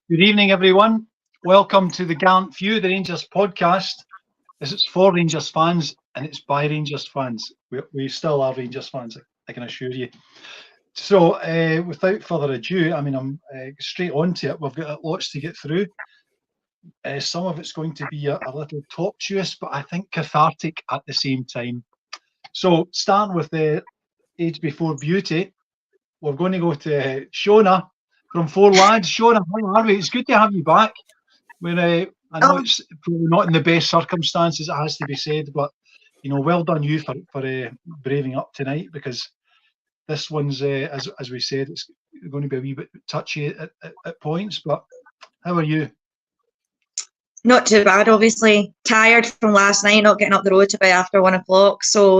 Good evening, everyone. Welcome to the Gallant Few, the Rangers podcast. This is for Rangers fans and it's by Rangers fans. We still are Rangers fans, I can assure you. So, without further ado, I'm straight on to it. We've got lots to get through. Some of it's going to be a little tortuous, but I think cathartic at the same time. So, starting with the Age Before Beauty, we're going to go to Shona from Four Lads. Shona, how are we? It's good to have you back. I know it's probably not in the best circumstances, it has to be said, but well done you for braving up tonight, because this one's, as we said, it's going to be a wee bit touchy at points. But how are you? Not too bad, obviously. Tired from last night, not getting up the road till about after 1 o'clock. So,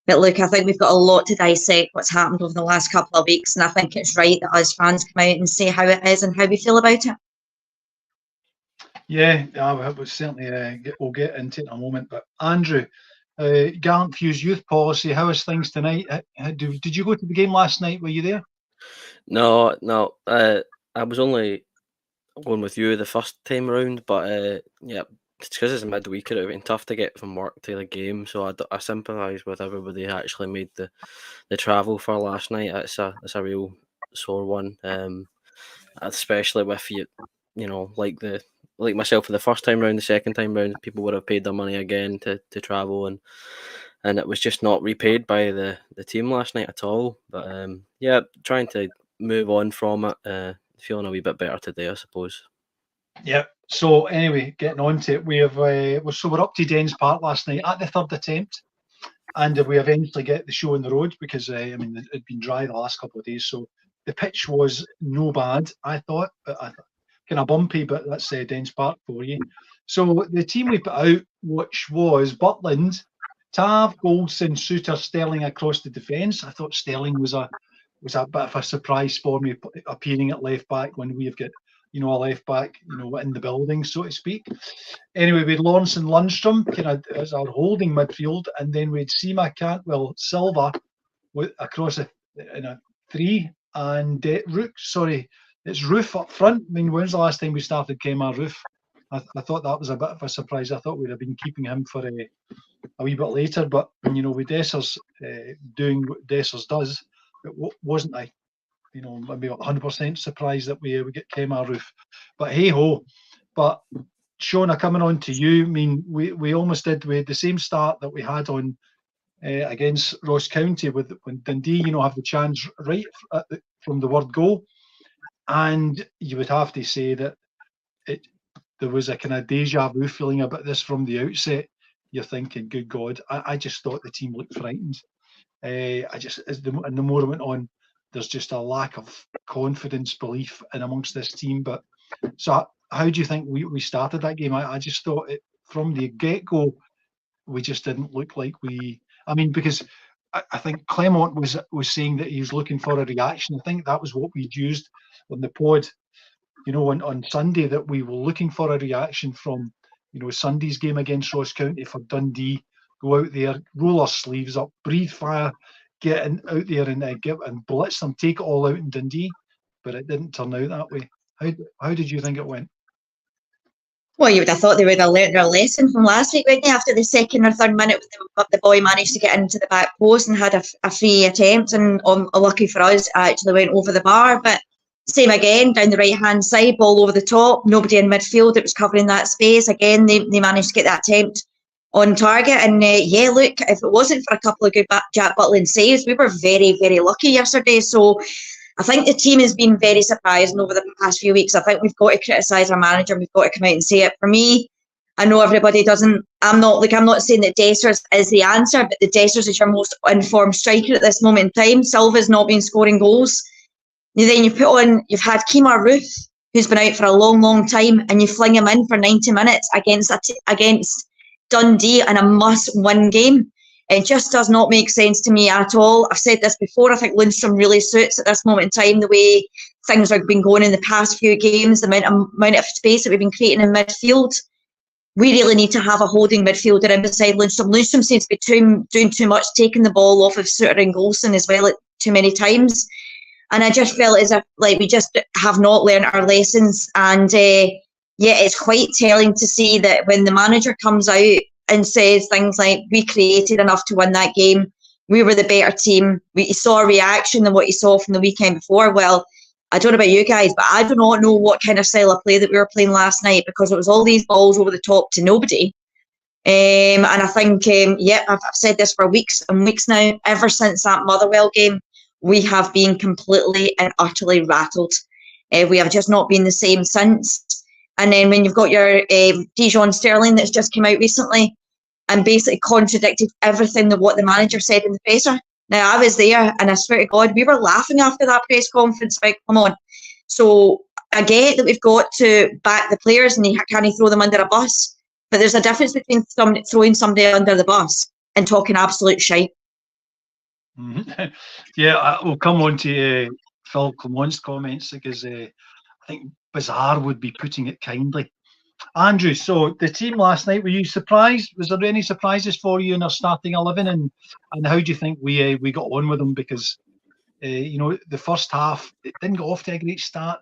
but look, I think we've got a lot to dissect what's happened over the last couple of weeks, and I think it's right that us fans come out and say how it is and how we feel about it. Yeah, we'll certainly we'll get into it in a moment. But Andrew, Gallant Few's youth policy, how is things tonight? Did you go to the game last night? Were you there? No. I was only going with you the first time around, but yeah, it's because it's midweek. It would have been tough to get from work to the game, so I sympathise with everybody who actually made the travel for last night. It's a real sore one, especially with like myself for the first time round. The second time round, people would have paid their money again to travel, and it was just not repaid by the team last night at all. But yeah, trying to move on from it. Feeling a wee bit better today, I suppose. Yeah. So anyway, getting on to it, we're up to Dens Park last night at the third attempt, and we eventually get the show on the road because it'd been dry the last couple of days, so the pitch was no bad, I thought, but kind of bumpy, but that's Dens Park for you. So the team we put out, which was Butland, Tav, Goldson, Suter, Sterling across the defence. I thought Sterling was a bit of a surprise for me, appearing at left back when we've got a left back in the building, so to speak. Anyway, we had Lawrence and Lundstrom kind of as our holding midfield, and then we had Seema, Cantwell, Silva across in a three, and it's Roof up front. I mean, when's the last time we started Kemar Roof? I thought that was a bit of a surprise. I thought we'd have been keeping him for a wee bit later, but with Dessers doing what Dessers does, it wasn't maybe 100% surprised that we get Kemar Roof. But hey ho. But Shona, coming on to you, I mean, we almost did with the same start that we had on against Ross County when Dundee, have the chance right from the word go, and you would have to say that there was a kind of deja vu feeling about this from the outset. You're thinking, good God, I just thought the team looked frightened. And the more it went on, there's just a lack of confidence, belief in amongst this team. But so how do you think we started that game? I just thought from the get-go, we just didn't look like because I think Clement was saying that he was looking for a reaction. I think that was what we'd used on the pod, on Sunday, that we were looking for a reaction from, Sunday's game against Ross County for Dundee. Go out there, roll our sleeves up, breathe fire, get out there and blitz them, take it all out in Dundee. But it didn't turn out that way. How did you think it went? Well, you would have thought they would have learnt their lesson from last week, wouldn't they? After the second or third minute, the boy managed to get into the back post and had a free attempt, and lucky for us, actually went over the bar. But same again, down the right-hand side, ball over the top, nobody in midfield, it was covering that space. Again, they managed to get that attempt on target. And yeah, look, if it wasn't for a couple of good Jack Butland saves, we were very, very lucky yesterday. So I think the team has been very surprising over the past few weeks. I think we've got to criticise our manager. We've got to come out and say it. For me, I know everybody doesn't. I'm not saying that Dessers is the answer, but the Dessers is your most informed striker at this moment in time. Silva's not been scoring goals. And then you've had Kemar Roof, who's been out for a long, long time, and you fling him in for 90 minutes against Dundee in a must-win game. It just does not make sense to me at all. I've said this before. I think Lundstrom really suits at this moment in time the way things have been going in the past few games, the amount of space that we've been creating in midfield. We really need to have a holding midfielder in beside Lundstrom. Lundstrom seems to be doing too much, taking the ball off of Suter and Golson as well too many times. And I just felt as if like we just have not learned our lessons. And it's quite telling to see that when the manager comes out and says things like, we created enough to win that game, we were the better team, we saw a reaction than what you saw from the weekend before. Well, I don't know about you guys, but I do not know what kind of style of play that we were playing last night, because it was all these balls over the top to nobody. And I think, I've said this for weeks and weeks now, ever since that Motherwell game, we have been completely and utterly rattled. We have just not been the same since. And then when you've got your Dijon Sterling that's just come out recently and basically contradicted everything that what the manager said in the presser. Now, I was there, and I swear to God, we were laughing after that press conference. Like, come on. So I get that we've got to back the players and can't throw them under a bus. But there's a difference between throwing somebody under the bus and talking absolute shite. Mm-hmm. Yeah, we'll come on to Phil Clement's comments, because I think Bizarre would be putting it kindly. Andrew, so the team last night, were you surprised? Was there any surprises for you in our starting 11? And how do you think we got on with them? Because, the first half, it didn't get off to a great start,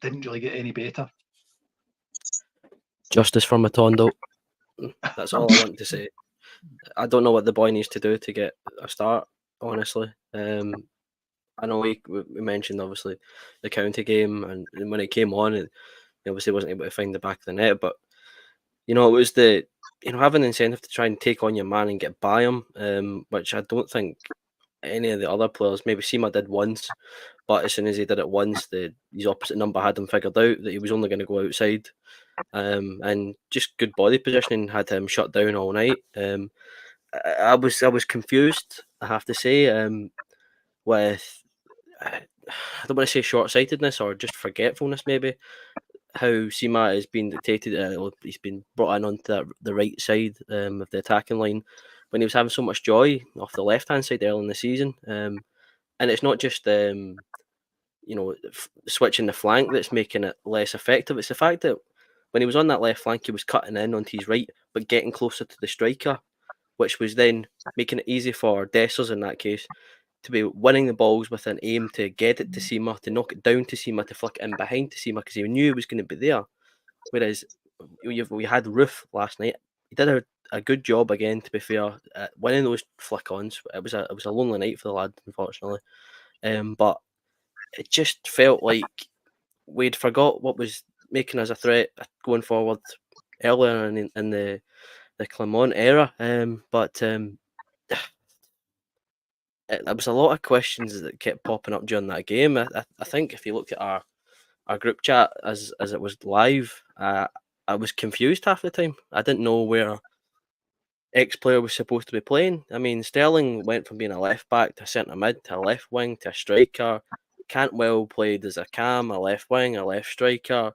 didn't really get any better. Justice for Matondo. That's all I want to say. I don't know what the boy needs to do to get a start, honestly. I know we mentioned, obviously, the county game, and when it came on, he obviously wasn't able to find the back of the net, but, it was having the incentive to try and take on your man and get by him, which I don't think any of the other players, maybe Sima did once, but as soon as he did it once, his opposite number had him figured out that he was only going to go outside. And just good body positioning had him shut down all night. I was confused, I have to say, with I don't want to say short-sightedness or just forgetfulness, maybe, how Sima is being dictated. He's been brought in onto the right side of the attacking line when he was having so much joy off the left-hand side early in the season. And it's not just switching the flank that's making it less effective. It's the fact that when he was on that left flank, he was cutting in onto his right, but getting closer to the striker, which was then making it easy for Dessers in that case to be winning the balls with an aim to get it to Sima, to knock it down to Sima, to flick it in behind to Sima, because he knew he was going to be there. Whereas we had Roof last night. He did a good job again, to be fair, at winning those flick-ons. It was a lonely night for the lad, unfortunately. But it just felt like we'd forgot what was making us a threat going forward earlier in the Clement era. There was a lot of questions that kept popping up during that game. I think if you looked at our group chat as it was live, I was confused half the time. I didn't know where X player was supposed to be playing. I mean, Sterling went from being a left back to a centre mid to a left wing to a striker. Cantwell played as a cam, a left wing, a left striker.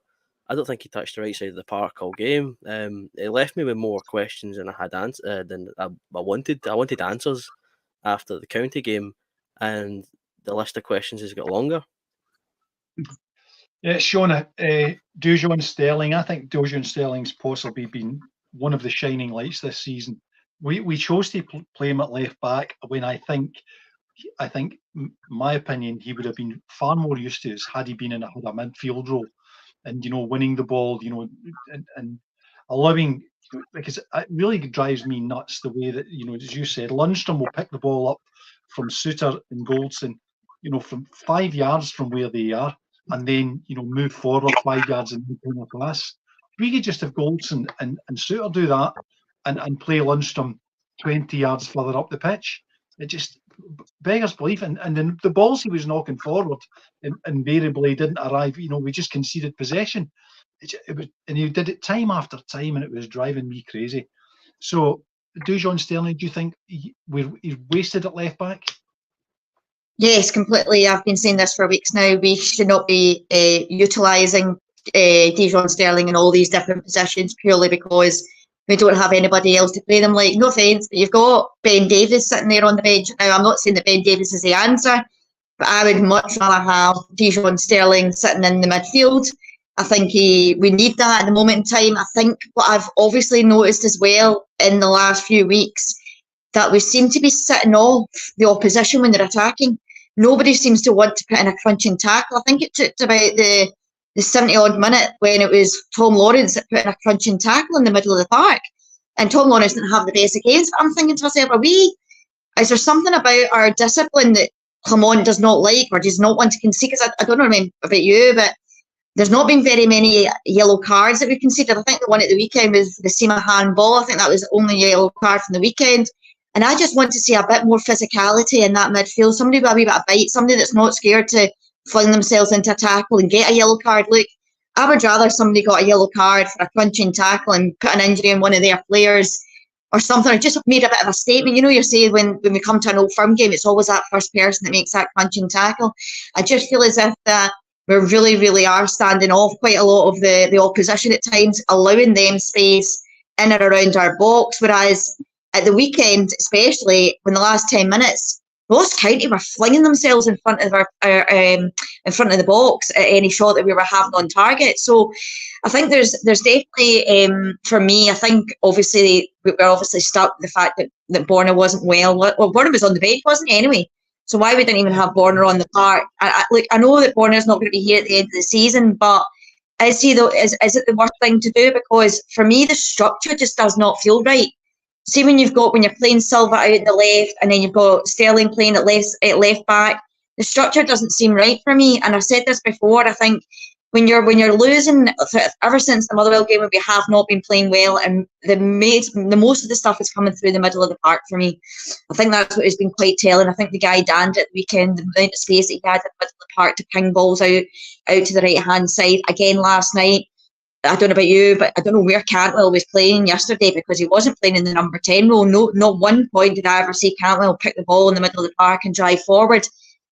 I don't think he touched the right side of the park all game. It left me with more questions than I had than I wanted. I wanted answers after the county game, and the list of questions has got longer. Yeah, Shona, Dijon Sterling. I think Dijon Sterling's possibly been one of the shining lights this season. We chose to play him at left back when I think, my opinion, he would have been far more used to us had he been in a midfield role, and winning the ball, and allowing, because it really drives me nuts the way that, as you said, Lundstrom will pick the ball up from Suter and Goldson, from 5 yards from where they are, and then move forward 5 yards and bring a pass. We could just have Goldson and Suter do that, and play Lundstrom 20 yards further up the pitch. It just beggars belief. And then the balls he was knocking forward invariably didn't arrive. We just conceded possession. It was, and he did it time after time, and it was driving me crazy. So, Dijon Sterling, do you think he's wasted at left back? Yes, completely. I've been saying this for weeks now. We should not be utilising Dijon Sterling in all these different positions purely because we don't have anybody else to play them. Like, no offence, but you've got Ben Davies sitting there on the bench. Now, I'm not saying that Ben Davies is the answer, but I would much rather have Dijon Sterling sitting in the midfield. I think we need that at the moment in time. I think what I've obviously noticed as well in the last few weeks, that we seem to be sitting off the opposition when they're attacking. nobody seems to want to put in a crunching tackle. I think it took about the 70-odd minute when it was Tom Lawrence that put in a crunching tackle in the middle of the park. And Tom Lawrence didn't have the best against. But I'm thinking to myself, is there something about our discipline that Clement does not like or does not want to concede? Because I don't know about you, but there's not been very many yellow cards that we've conceded. I think the one at the weekend was the Seema handball. I think that was the only yellow card from the weekend. And I just want to see a bit more physicality in that midfield. Somebody with a wee bit of bite, somebody that's not scared to fling themselves into a tackle and get a yellow card. Look, I would rather somebody got a yellow card for a crunching tackle and put an injury on one of their players or something, or just made a bit of a statement. You know, you're saying when we come to an Old Firm game, it's always that first person that makes that crunching tackle. I just feel as if that we really, really are standing off quite a lot of the opposition at times, allowing them space in and around our box. Whereas at the weekend, especially when the last 10 minutes, Ross County were flinging themselves in front of in front of the box at any shot that we were having on target. So I think there's definitely for me. I think obviously we're obviously stuck with the fact that Borna wasn't well. Well, Borna was on the bench, wasn't he, anyway? So why we didn't even have Borna on the park? I know that Borna's not going to be here at the end of the season, but is it the worst thing to do? Because for me, the structure just does not feel right. See, when you're playing Silva out in the left and then you've got Sterling playing at left back, the structure doesn't seem right for me. And I've said this before. I think when you're losing, ever since the Motherwell game, we have not been playing well, and the most of the stuff is coming through the middle of the park for me. I think that's what has been quite telling. I think the guy Dand at the weekend, the amount of space that he had in the middle of the park to ping balls out to the right hand side again last night. I don't know about you, but I don't know where Cantwell was playing yesterday, because he wasn't playing in the number 10 role. No, not one point did I ever see Cantwell pick the ball in the middle of the park and drive forward.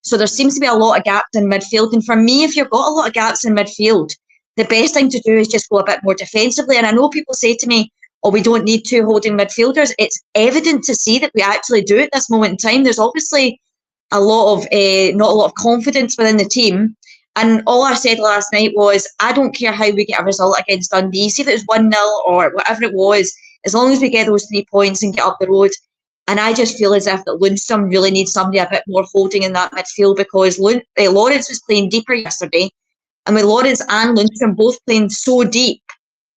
So there seems to be a lot of gaps in midfield. And for me, if you've got a lot of gaps in midfield, the best thing to do is just go a bit more defensively. And I know people say to me, oh, we don't need two holding midfielders. It's evident to see that we actually do at this moment in time. There's obviously not a lot of confidence within the team. And all I said last night was, I don't care how we get a result against Dundee. See if it was 1-0 or whatever it was, as long as we get those 3 points and get up the road. And I just feel as if that Lundstrom really needs somebody a bit more holding in that midfield, because Lawrence was playing deeper yesterday. And with Lawrence and Lundstrom both playing so deep,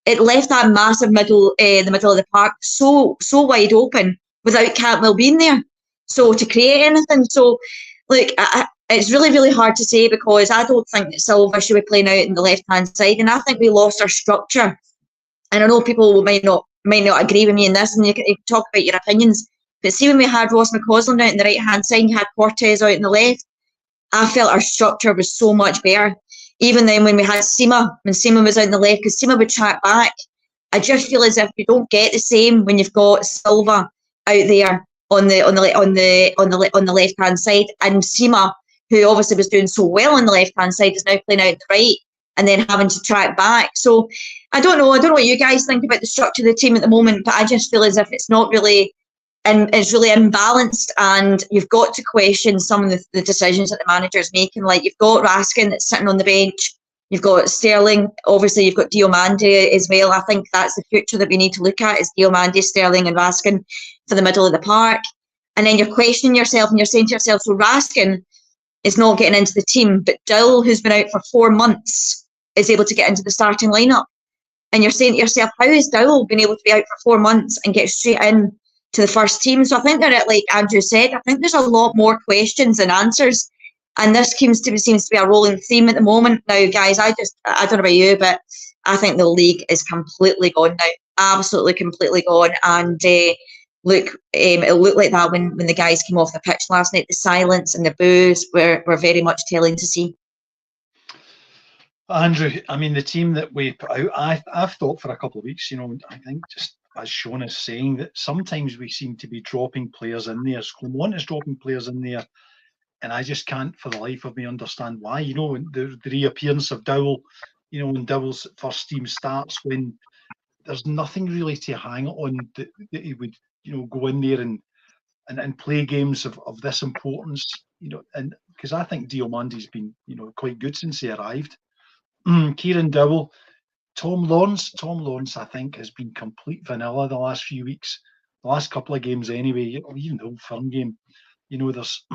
it left that massive the middle of the park so wide open without Cantwell being there. So to create anything. So, it's really, really hard to say, because I don't think that Silva should be playing out in the left-hand side, and I think we lost our structure. And I know people might not agree with me in this, and you can talk about your opinions. But see, when we had Ross McCausland out in the right-hand side, and you had Cortez out in the left, I felt our structure was so much better. Even then, when we had Seema, when Seema was out in the left, because Seema would track back, I just feel as if you don't get the same when you've got Silva out there on the left-hand side, and Seema, who obviously was doing so well on the left-hand side, is now playing out the right and then having to track back. So I don't know what you guys think about the structure of the team at the moment, but I just feel as if it's not really, and it's really imbalanced, and you've got to question some of the decisions that the manager is making. Like, you've got Raskin that's sitting on the bench, you've got Sterling, obviously you've got Diomande as well. I think that's the future that we need to look at, is Diomande, Sterling and Raskin for the middle of the park. And then you're questioning yourself and you're saying to yourself, so Raskin is not getting into the team, but Dowell, who's been out for 4 months, is able to get into the starting lineup. And you're saying to yourself, how has Dowell been able to be out for 4 months and get straight in to the first team? So I think that, like Andrew said, I think there's a lot more questions than answers. And this seems to be a rolling theme at the moment. Now, guys, I don't know about you, but I think the league is completely gone now. Absolutely completely gone. And it looked like that when the guys came off the pitch last night. The silence and the boos were very much telling to see. Andrew, I mean, the team that we put out, I've thought for a couple of weeks, I think just as Sean is saying, that sometimes we seem to be dropping players in there. Clement is dropping players in there, and I just can't for the life of me understand why. The reappearance of Dowell, when Dowell's first team starts, when there's nothing really to hang on that he would, go in there and play games of this importance, and because I think Diomande's been, quite good since he arrived. Kieran Dowell, Tom Lawrence, I think, has been complete vanilla the last few weeks, the last couple of games anyway. Even the Old Firm game, there's.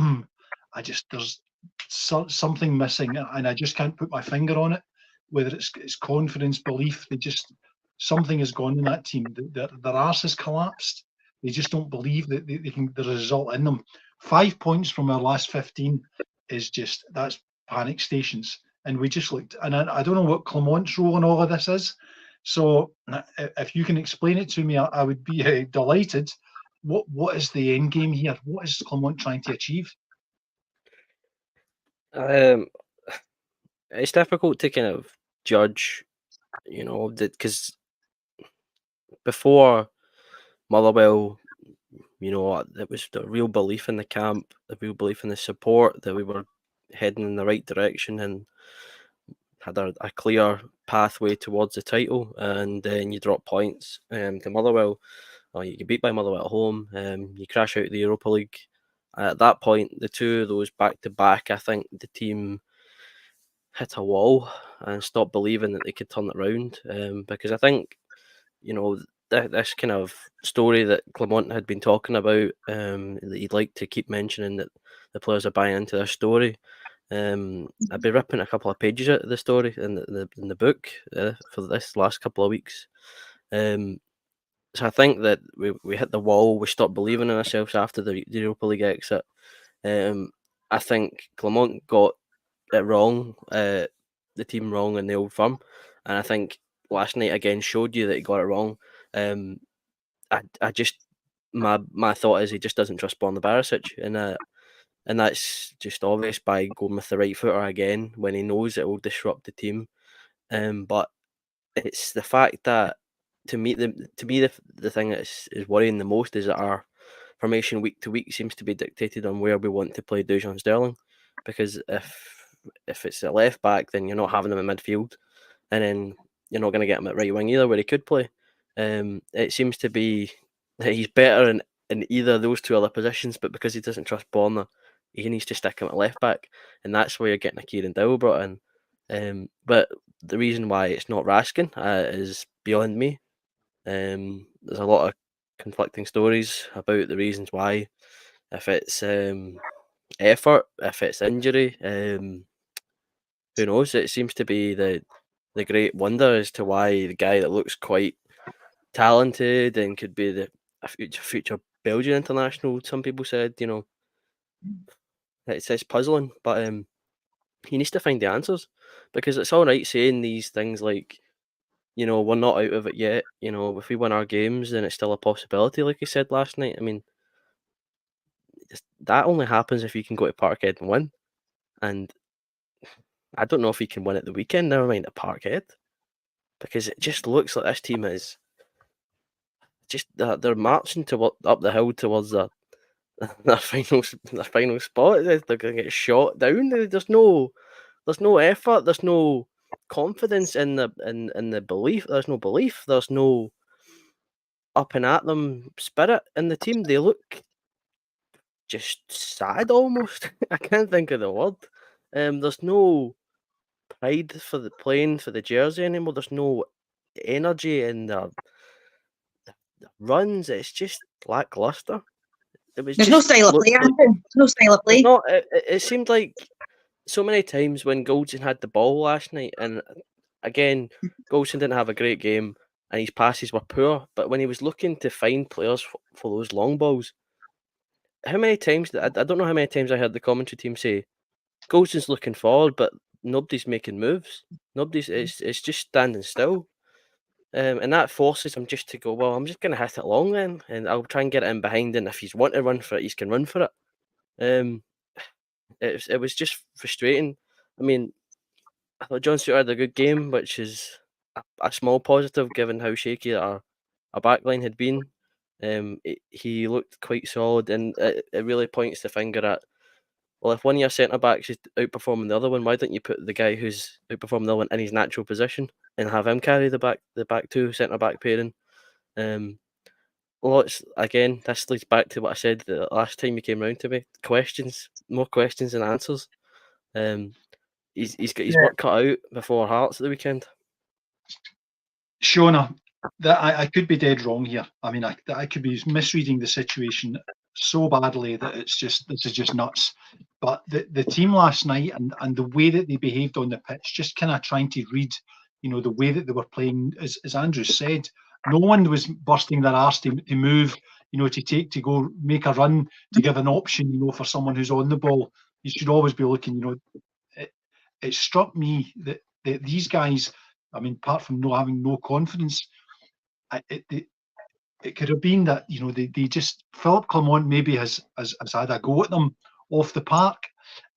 there's something missing, and I just can't put my finger on it. Whether it's confidence, belief, something has gone in that team. Their arse has collapsed. They just don't believe that there's a result in them. 5 points from our last 15 that's panic stations. And we just looked, and I don't know what Clement's role in all of this is. So if you can explain it to me, I would be delighted. What is the end game here? What is Clement trying to achieve? It's difficult to kind of judge, because before Motherwell, it was the real belief in the camp, the real belief in the support that we were heading in the right direction and had a clear pathway towards the title. And then you drop points to Motherwell, or you get beat by Motherwell at home, you crash out of the Europa League. At that point, the two of those back to back, I think the team hit a wall and stopped believing that they could turn it around. Because I think, this kind of story that Clement had been talking about, that he'd like to keep mentioning, that the players are buying into their story. I'd be ripping a couple of pages out of the story in the book for this last couple of weeks. So I think that we hit the wall. We stopped believing in ourselves after the Europa League exit. I think Clement got it wrong, the team wrong in the Old Firm, and I think last night again showed you that he got it wrong. I just my thought is he just doesn't trust Borna Barisic, and that's just obvious by going with the right footer again when he knows it will disrupt the team. But it's the fact that to me the thing that is worrying the most is that our formation week to week seems to be dictated on where we want to play Dujon Sterling, because if it's a left back, then you're not having him in midfield, and then you're not going to get him at right wing either, where he could play. It seems to be that he's better in either of those two other positions, but because he doesn't trust Borna, he needs to stick him at left back, and that's where you're getting a Kieran Dowell brought in. But the reason why it's not Raskin is beyond me. There's a lot of conflicting stories about the reasons why. If it's effort, if it's injury, who knows? It seems to be the great wonder as to why the guy that looks quite talented and could be a future Belgian international, some people said, it's puzzling, but he needs to find the answers, because it's all right saying these things like, we're not out of it yet. If we win our games, then it's still a possibility, like he said last night. I mean, that only happens if you can go to Parkhead and win. And I don't know if he can win at the weekend, never mind at Parkhead, because it just looks like this team is just they're marching up the hill towards their final spot. They're going to get shot down. There's no effort. There's no confidence in the belief. There's no belief. There's no up and at them spirit in the team. They look just sad almost. I can't think of the word. There's no pride for the playing for the jersey anymore. There's no energy in the runs. It's just lackluster. There's no style of play, Anton. No style of play. No, it seemed like so many times when Goldson had the ball last night, and again, Goldson didn't have a great game, and his passes were poor. But when he was looking to find players for those long balls, how many times? I don't know how many times I heard the commentary team say, "Goldson's looking forward, but nobody's making moves. Nobody's. It's just standing still." And that forces him just to go, well, I'm just going to hit it long then, and I'll try and get it in behind, and if he's want to run for it, he can run for it. It was just frustrating. I mean, I thought John Stewart had a good game, which is a small positive given how shaky our backline had been. He looked quite solid, and it really points the finger at, well, if one of your centre-backs is outperforming the other one, why don't you put the guy who's outperforming the other one in his natural position and have him carry the back two centre-back pairing? Again, this leads back to what I said the last time you came round to me. More questions than answers. He's got his work cut out before Hearts at the weekend. Shona, that I could be dead wrong here. I mean, I could be misreading the situation so badly that this is just nuts. But the team last night and the way that they behaved on the pitch, just kind of trying to read, the way that they were playing, as Andrew said, no one was bursting their arse to move, to go make a run, to give an option, for someone who's on the ball. You should always be looking, it struck me that these guys, I mean, apart from having no confidence, it could have been that they just, Philip Clement maybe has had a go at them off the park,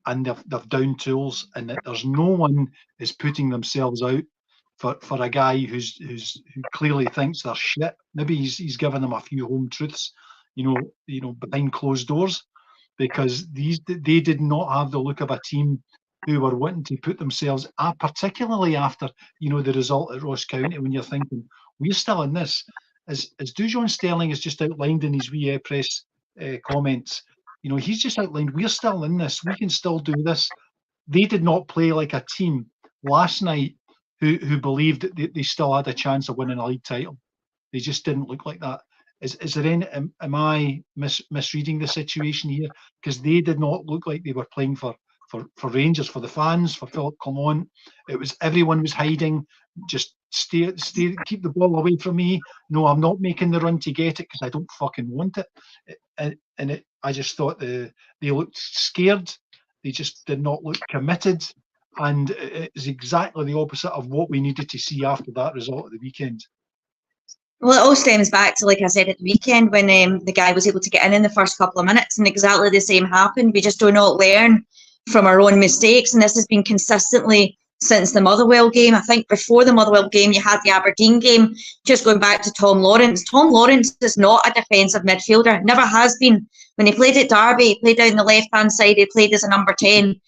and they've down tools, and that there's no one is putting themselves out for a guy who clearly thinks they're shit. Maybe he's given them a few home truths, behind closed doors, because they did not have the look of a team who were wanting to put themselves, particularly after the result at Ross County, when you're thinking we're still in this. As Dujon Sterling has just outlined in his wee press comments, he's just outlined we're still in this. We can still do this. They did not play like a team last night who believed that they still had a chance of winning a league title. They just didn't look like that. Is there any? Am I misreading the situation here? Because they did not look like they were playing for Rangers, for the fans, for Philip Clement. It was everyone was hiding. Just stay, keep the ball away from me. No, I'm not making the run to get it because I don't fucking want it. I just thought they looked scared. They just did not look committed, and it is exactly the opposite of what we needed to see after that result at the weekend. Well, it all stems back to, like I said, at the weekend when the guy was able to get in the first couple of minutes, and exactly the same happened. We just do not learn from our own mistakes, and this has been consistently since the Motherwell game. I think before the Motherwell game, you had the Aberdeen game. Just going back to Tom Lawrence. Tom Lawrence is not a defensive midfielder, never has been. When he played at Derby, he played down the left-hand side, he played as a number 10.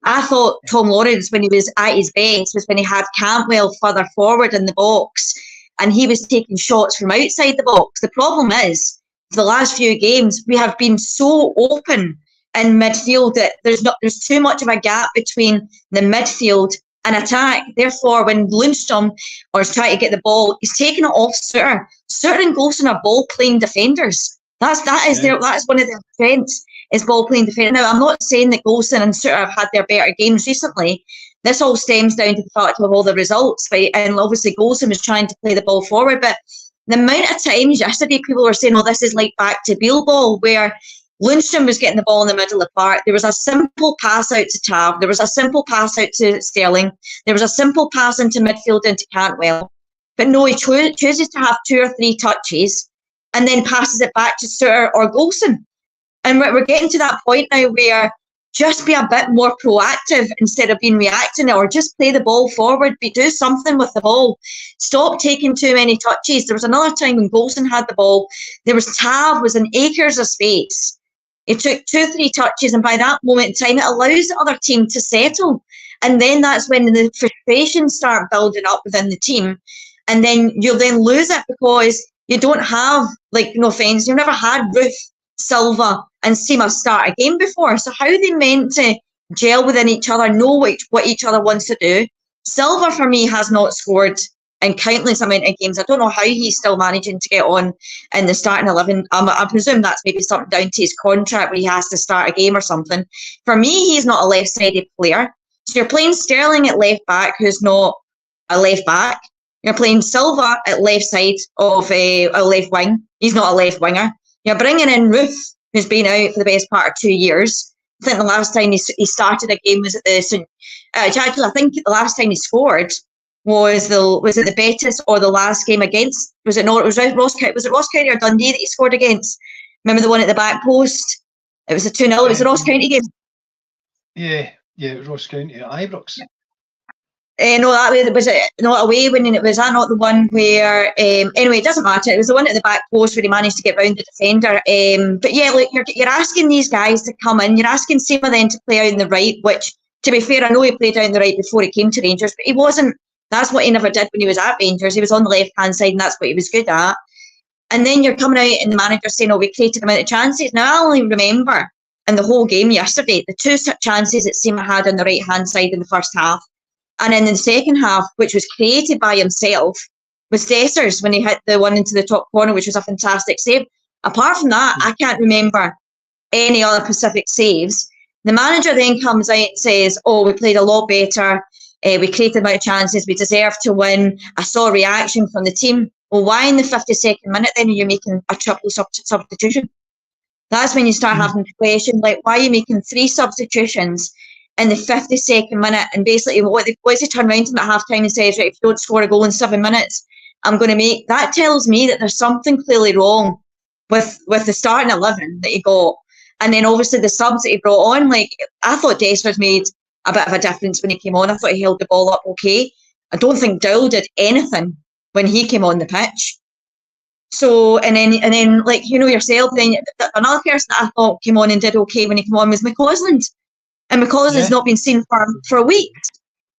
I thought Tom Lawrence, when he was at his best, was when he had Cantwell further forward in the box, and he was taking shots from outside the box. The problem is, for the last few games, we have been so open in midfield that there's too much of a gap between the midfield and attack. Therefore, when Lundstrom is trying to get the ball, he's taking it off Suter. Suter and Golson are ball-playing defenders. That's one of their strengths, is ball-playing defender. Now, I'm not saying that Golson and Suter have had their better games recently. This all stems down to the fact of all the results, right? And obviously Golson was trying to play the ball forward, but the amount of times yesterday people were saying, this is like back to Beale ball, where Lundstrom was getting the ball in the middle of the park. There was a simple pass out to Tav. There was a simple pass out to Sterling. There was a simple pass into midfield into Cantwell. But no, he chooses to have 2 or 3 touches and then passes it back to Suter or Golson. And we're getting to that point now where just be a bit more proactive instead of being reacting, or just play the ball forward, do something with the ball. Stop taking too many touches. There was another time when Golson had the ball. Tav was in acres of space. He took 2 or 3 touches, and by that moment in time, it allows the other team to settle. And then that's when the frustrations start building up within the team. And then you'll then lose it because you don't have, no offence, you've never had Ruth, Silva and Seema start a game before. So how are they meant to gel within each other, know what each other wants to do? Silva, for me, has not scored in countless amount of games. I don't know how he's still managing to get on in the starting 11. I presume that's maybe something down to his contract where he has to start a game or something. For me, he's not a left-sided player. So you're playing Sterling at left back, who's not a left back. You're playing Silva at left side of a left wing. He's not a left winger. You're bringing in Ruth, who's been out for the best part of 2 years. I think the last time he started a game was at the actually, I think the last time he scored was it the Betis or the last game against, was it Ross County or Dundee that he scored against? Remember the one at the back post? It was a 2-0. It was the Ross County game. Yeah, it was Ross County at Ibrox. No, that was it. Not away winning. It was not the one where. Anyway, it doesn't matter. It was the one at the back post where he managed to get round the defender. But yeah, you're asking these guys to come in. You're asking Seema then to play out on the right. Which, to be fair, I know he played out on the right before he came to Rangers, but he wasn't. That's what he never did when he was at Rangers. He was on the left hand side, and that's what he was good at. And then you're coming out and the manager saying, we created a amount of chances. Now I only remember in the whole game yesterday the 2 chances that Seema had on the right hand side in the first half. And then in the second half, which was created by himself, was Dessers when he hit the one into the top corner, which was a fantastic save. Apart from that, I can't remember any other Pacific saves. The manager then comes out and says, oh, we played a lot better. We created a amount of chances. We deserve to win. I saw a reaction from the team. Well, why in the 52nd minute then are you making a triple substitution? That's when you start having to question, like, why are you making 3 substitutions in the 52nd minute? And basically, what does he turn around to him at half time and says, right, if you don't score a goal in 7 minutes, I'm going to make. That tells me that there's something clearly wrong with the starting 11 that he got. And then obviously the subs that he brought on, like, I thought Desford made a bit of a difference when he came on. I thought he held the ball up okay. I don't think Dowell did anything when he came on the pitch. So, and then, like, you know yourself, then another person that I thought came on and did okay when he came on was McCausland. And McCausland's not been seen for a week.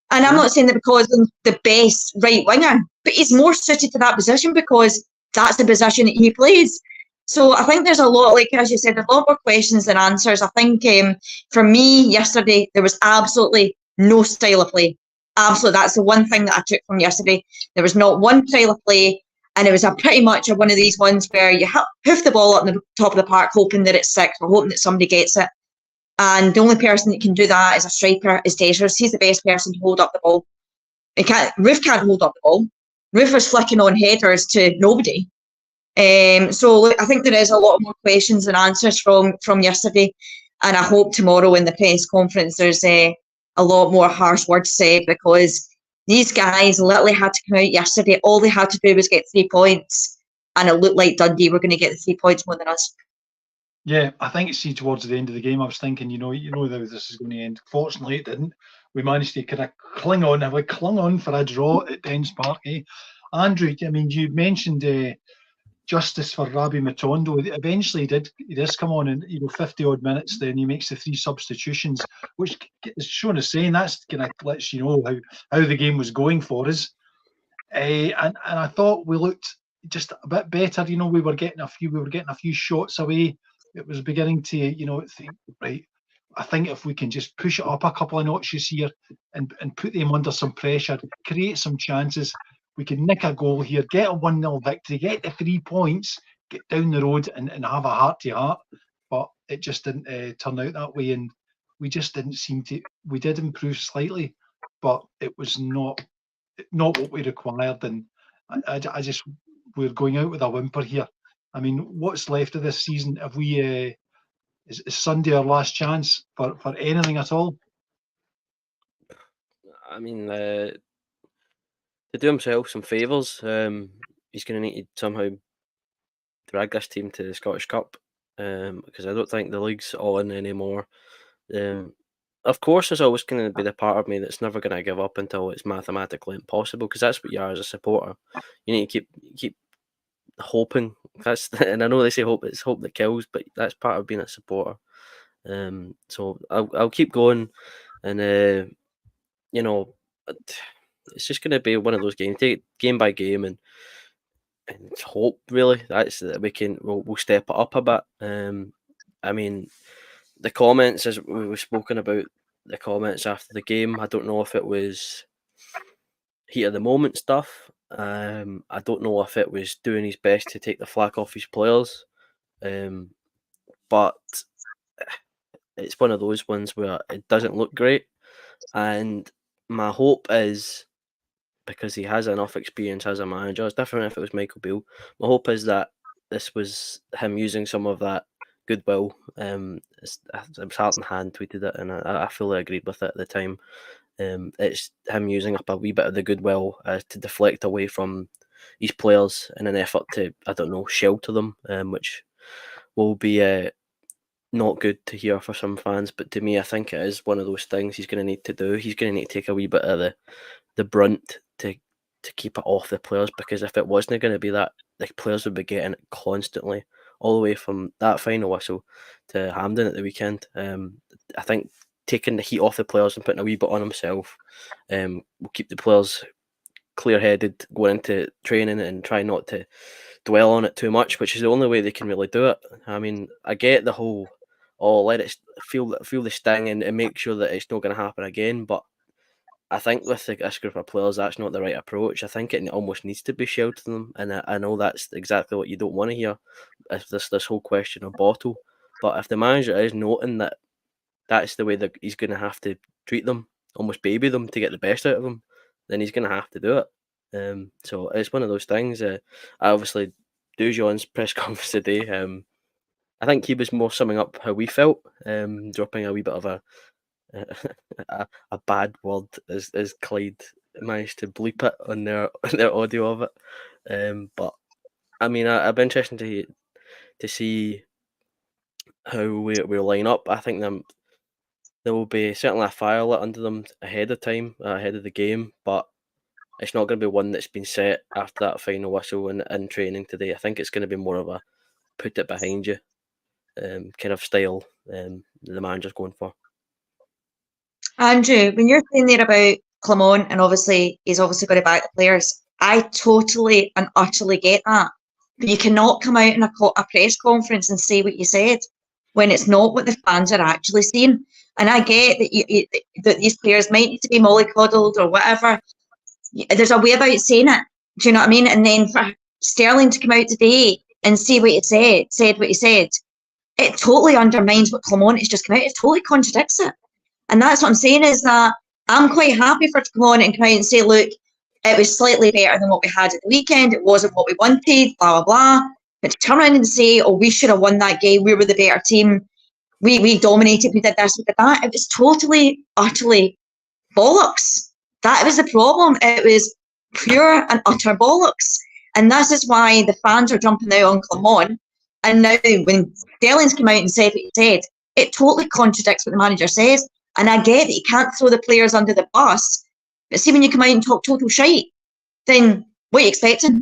And I'm not saying that McCausland's the best right winger, but he's more suited to that position because that's the position that he plays. So I think there's a lot, like as you said, there's a lot more questions than answers. I think for me yesterday, there was absolutely no style of play. Absolutely, that's the one thing that I took from yesterday. There was not one style of play. And it was pretty much one of these ones where you hoof the ball up in the top of the park, hoping that it's 6 or hoping that somebody gets it. And the only person that can do that as a striker is Desford. He's the best person to hold up the ball. Roof can't hold up the ball. Roof was flicking on headers to nobody. So look, I think there is a lot more questions than answers from yesterday. And I hope tomorrow in the press conference there's a lot more harsh words said, because these guys literally had to come out yesterday. All they had to do was get 3 points, and it looked like Dundee were going to get the 3 points more than us. Yeah, I think it's towards the end of the game. I was thinking, you know that this is going to end. Fortunately, it didn't. We managed to kind of clung on for a draw at Dens Park. Andrew, I mean, you mentioned justice for Rabbi Matondo. Eventually, he does come on in 50 odd minutes. Then he makes the 3 substitutions, which is showing us saying that's kind of lets you know how the game was going for us. And I thought we looked just a bit better. We were getting a few shots away. It was beginning to think, right, I think if we can just push it up a couple of notches here and put them under some pressure, create some chances, we can nick a goal here, get a 1-0 victory, get the 3 points, get down the road and have a heart-to-heart. But it just didn't turn out that way, and we just didn't seem to. We did improve slightly, but it was not what we required. And I just, we're going out with a whimper here. I mean, what's left of this season? Have we? Is Sunday our last chance for anything at all? I mean, to do himself some favours, he's going to need to somehow drag this team to the Scottish Cup, because I don't think the league's all in anymore. Of course, there's always going to be the part of me that's never going to give up until it's mathematically impossible, because that's what you are as a supporter. You need to keep hoping. And I know they say hope, it's hope that kills, but that's part of being a supporter. So I'll keep going, and it's just going to be one of those games, take it game by game, and hope really that's that we'll step it up a bit. I mean, the comments, as we've spoken about, the comments after the game, I don't know if it was heat of the moment stuff. I don't know if it was doing his best to take the flack off his players. But it's one of those ones where it doesn't look great. And my hope is, because he has enough experience as a manager, it's different if it was Michael Beale. My hope is that this was him using some of that goodwill. It was Heart and Hand tweeted it, and I fully agreed with it at the time. It's him using up a wee bit of the goodwill to deflect away from his players in an effort to, I don't know, shelter them, which will be not good to hear for some fans. But to me, I think it is one of those things he's going to need to do. He's going to need to take a wee bit of the brunt to keep it off the players, because if it wasn't going to be that, the players would be getting it constantly, all the way from that final whistle to Hampden at the weekend. I think taking the heat off the players and putting a wee bit on himself will keep the players clear-headed going into training and try not to dwell on it too much, which is the only way they can really do it. I mean, I get the whole, let it feel the sting and make sure that it's not going to happen again, but I think with this group of players, that's not the right approach. I think it almost needs to be sheltering them, and I know that's exactly what you don't want to hear. If this whole question of bottle, But if the manager is noting that that's the way that he's going to have to treat them, almost baby them to get the best out of them, then he's going to have to do it. So it's one of those things. I obviously do John's press conference today. I think he was more summing up how we felt, dropping a wee bit of a bad word as Clyde managed to bleep it on their audio of it. But I mean, it'd be interesting to see how we line up. I think there will be certainly a fire lit under them ahead of time, ahead of the game, but it's not going to be one that's been set after that final whistle in training today. I think it's going to be more of a put it behind you kind of style the manager's going for. Andrew, when you're saying there about Clement, and obviously he's obviously got to back the players, I totally and utterly get that. But you cannot come out in a press conference and say what you said when it's not what the fans are actually seeing. And I get that that these players might need to be mollycoddled or whatever. There's a way about saying it. Do you know what I mean? And then for Sterling to come out today and say what he said what he said, it totally undermines what Clement has just come out. It totally contradicts it. And that's what I'm saying, is that I'm quite happy for to come on and come out and say, look, it was slightly better than what we had at the weekend. It wasn't what we wanted, blah, blah, blah. But to turn around and say, oh, we should have won that game. We were the better team. We dominated. We did this, we did that. It was totally, utterly bollocks. That was the problem. It was pure and utter bollocks. And this is why the fans are jumping now on Clement. And now when Sterling's come out and said what he said, it totally contradicts what the manager says. And I get that you can't throw the players under the bus, but see, when you come out and talk total shite, then what are you expecting?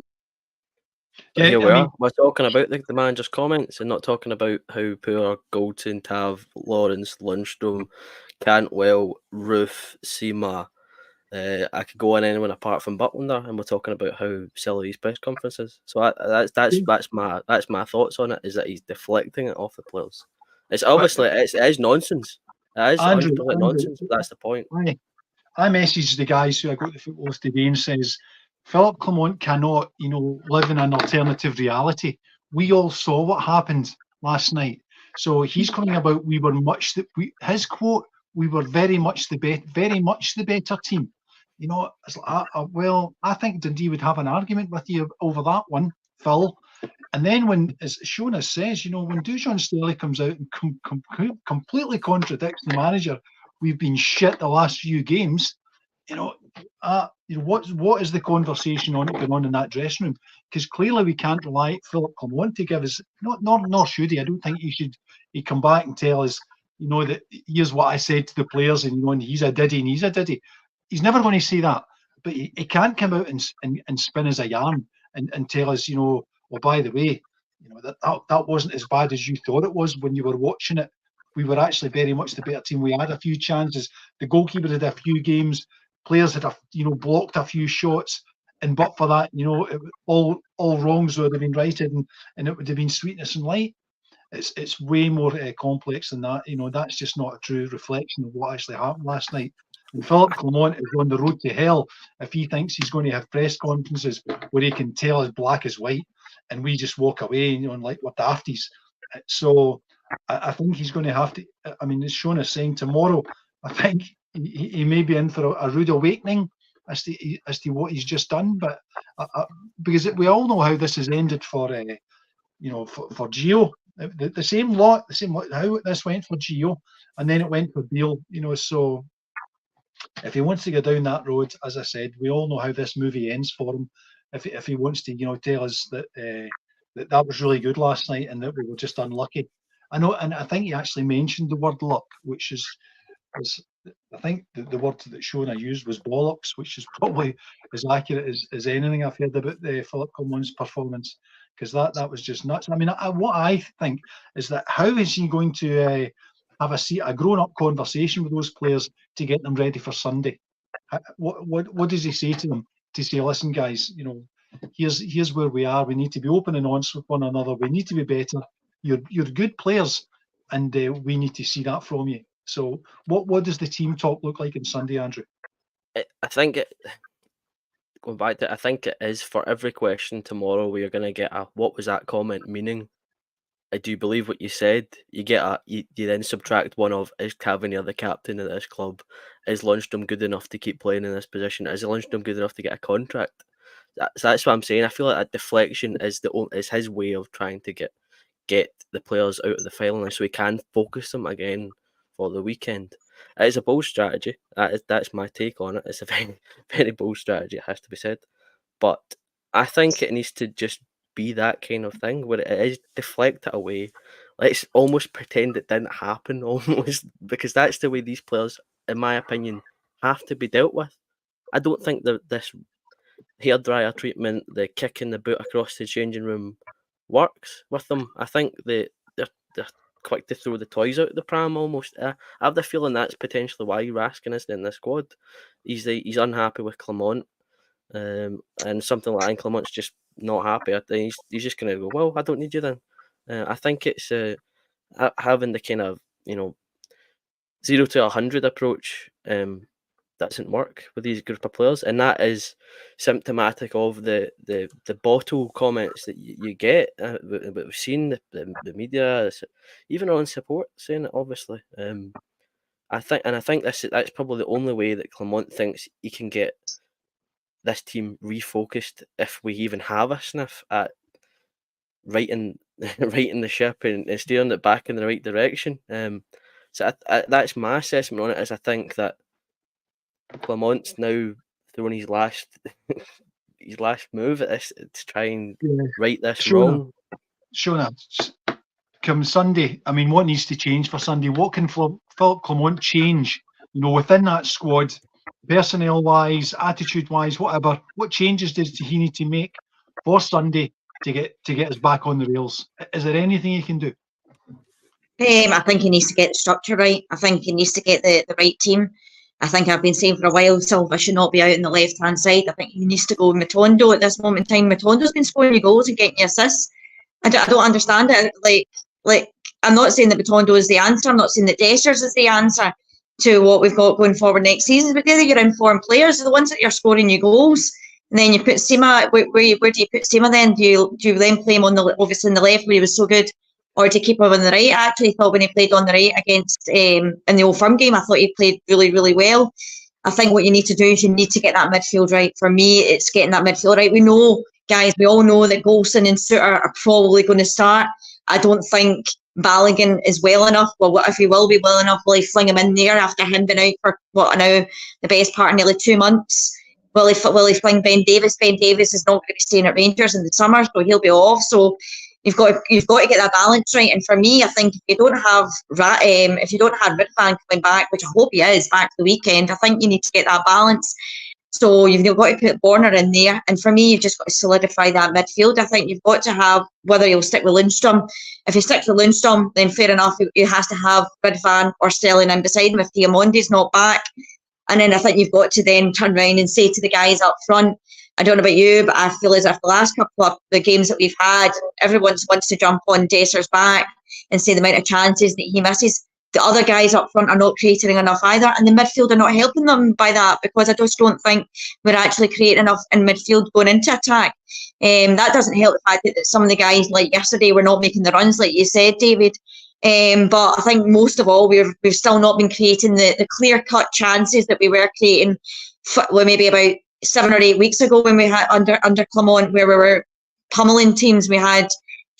Yeah, here we are. We're talking about the manager's comments and not talking about how poor Goldson, Tav, Lawrence, Lundstrom, Cantwell, Roof, Seema. I could go on anyone apart from Butlander, and we're talking about how silly his press conference is. So that's my thoughts on it. Is that he's deflecting it off the players? It's obviously it is nonsense. It is Andrew, nonsense. But that's the point. I messaged the guys who I got the footballs today and says Philip Clement cannot, live in an alternative reality. We all saw what happened last night. So he's coming about. His quote. We were very much the better team. I think Dundee would have an argument with you over that one, Phil. And then when, as Shona says, when Dujon Sterling comes out and completely contradicts the manager, we've been shit the last few games. What is the conversation going on in that dressing room? Because clearly we can't rely on Philip Clement to give us. Nor should he. I don't think he come back and tell us, that here's what I said to the players, and he's a diddy and he's a diddy. He's never going to say that, but he can't come out and spin us a yarn and tell us, well, by the way, that wasn't as bad as you thought it was when you were watching it. We were actually very much the better team. We had a few chances. The goalkeeper had a few games. Players had blocked a few shots, and but for that, all wrongs would have been righted, and it would have been sweetness and light. It's way more complex than that. That's just not a true reflection of what actually happened last night. And Philip Clement is on the road to hell if he thinks he's going to have press conferences where he can tell as black as white, and we just walk away, like we're dafties. So I think he's going to have to. I mean, as Shona saying, tomorrow, I think he may be in for a rude awakening as to what he's just done. But because we all know how this has ended for Gio. The same lot how this went for Gio, and then it went for Beale. So if he wants to go down that road, as I said, we all know how this movie ends for him. If he wants to, tell us that that was really good last night and that we were just unlucky. I know, and I think he actually mentioned the word luck, which is I think the word that Shona used was bollocks, which is probably as accurate as anything I've heard about Philip Clement's performance, because that was just nuts. I mean, what I think is that how is he going to have a grown-up conversation with those players to get them ready for Sunday? What does he say to them? To say, listen, guys, here's where we are. We need to be open and honest with one another. We need to be better. You're good players, and we need to see that from you. So, what does the team talk look like on Sunday, Andrew? I think going back to, I think it is for every question tomorrow. We are going to get a what was that comment meaning? do you believe what you said? You get you then subtract one of, is Tavernier the captain of this club? Is Lundstram good enough to keep playing in this position? Is Lundstram good enough to get a contract? That's what I'm saying. I feel like that deflection is his way of trying to get the players out of the filing list so he can focus them again for the weekend. It is a bold strategy. That's my take on it. It's a very, very bold strategy, it has to be said. But I think it needs to just be that kind of thing where it is deflect it away. Let's almost pretend it didn't happen, almost, because that's the way these players, in my opinion, have to be dealt with. I don't think that this hairdryer treatment, the kick in the boot across the changing room, works with them. I think they're quick to throw the toys out of the pram almost. I have the feeling that's potentially why Raskin isn't in the squad. He's unhappy with Clement, and something like that, and Clement's just not happy. He's just going to go, well, I don't need you then. I think it's having the kind of 0 to 100 approach doesn't work with these group of players, and that is symptomatic of the bottle comments that you get. We've seen the media, even on support, saying it. Obviously, I think that's probably the only way that Clement thinks he can get this team refocused, if we even have a sniff at righting the ship and steering it back in the right direction. So that's my assessment on it. Is I think that Clement's now throwing his last move at this to try and right this wrong. Shona, come Sunday, I mean, what needs to change for Sunday? What can Philip Clement change? Within that squad, personnel-wise, attitude-wise, whatever. What changes does he need to make for Sunday to get us back on the rails? Is there anything he can do? I think he needs to get the structure right. I think he needs to get the right team. I think I've been saying for a while, Silva should not be out on the left-hand side. I think he needs to go with Matondo at this moment in time. Matondo's been scoring your goals and getting your assists. I don't understand it. Like I'm not saying that Matondo is the answer. I'm not saying that Dessers is the answer to what we've got going forward next season. But they're your informed players are the ones that you're scoring your goals. And then you put Sima. Where do you put Sima then? Do you then play him obviously on the left where he was so good? Or to keep him on the right? I actually thought when he played on the right against in the Old Firm game, I thought he played really, really well. I think what you need to do is you need to get that midfield right. For me, it's getting that midfield right. We know, guys, we all know that Golson and Suter are probably going to start. I don't think Balogun is well enough. Well, what if he will be well enough? Will he fling him in there after him being out for the best part of nearly 2 months? Will he fling Ben Davies? Ben Davies is not going to be staying at Rangers in the summer, so he'll be off. So you've got to get that balance right. And for me, I think if you don't have Ridvan coming back, which I hope he is back for the weekend, I think you need to get that balance. So you've got to put Borner in there. And for me, you've just got to solidify that midfield. I think you've got to have, whether you'll stick with Lundstram. If you stick with Lundstram, then fair enough, you has to have Ridvan or Sterling in beside him if Diamondi's not back. And then I think you've got to then turn around and say to the guys up front, I don't know about you, but I feel as if the last couple of the games that we've had, everyone wants to jump on Dessers' back and say the amount of chances that he misses. The other guys up front are not creating enough either, and the midfield are not helping them by that, because I just don't think we're actually creating enough in midfield going into attack. That doesn't help the fact that some of the guys, like yesterday, were not making the runs, like you said, David. But I think most of all, we've still not been creating the clear-cut chances that we were creating maybe about 7 or 8 weeks ago when we had under Clement, where we were pummeling teams. We had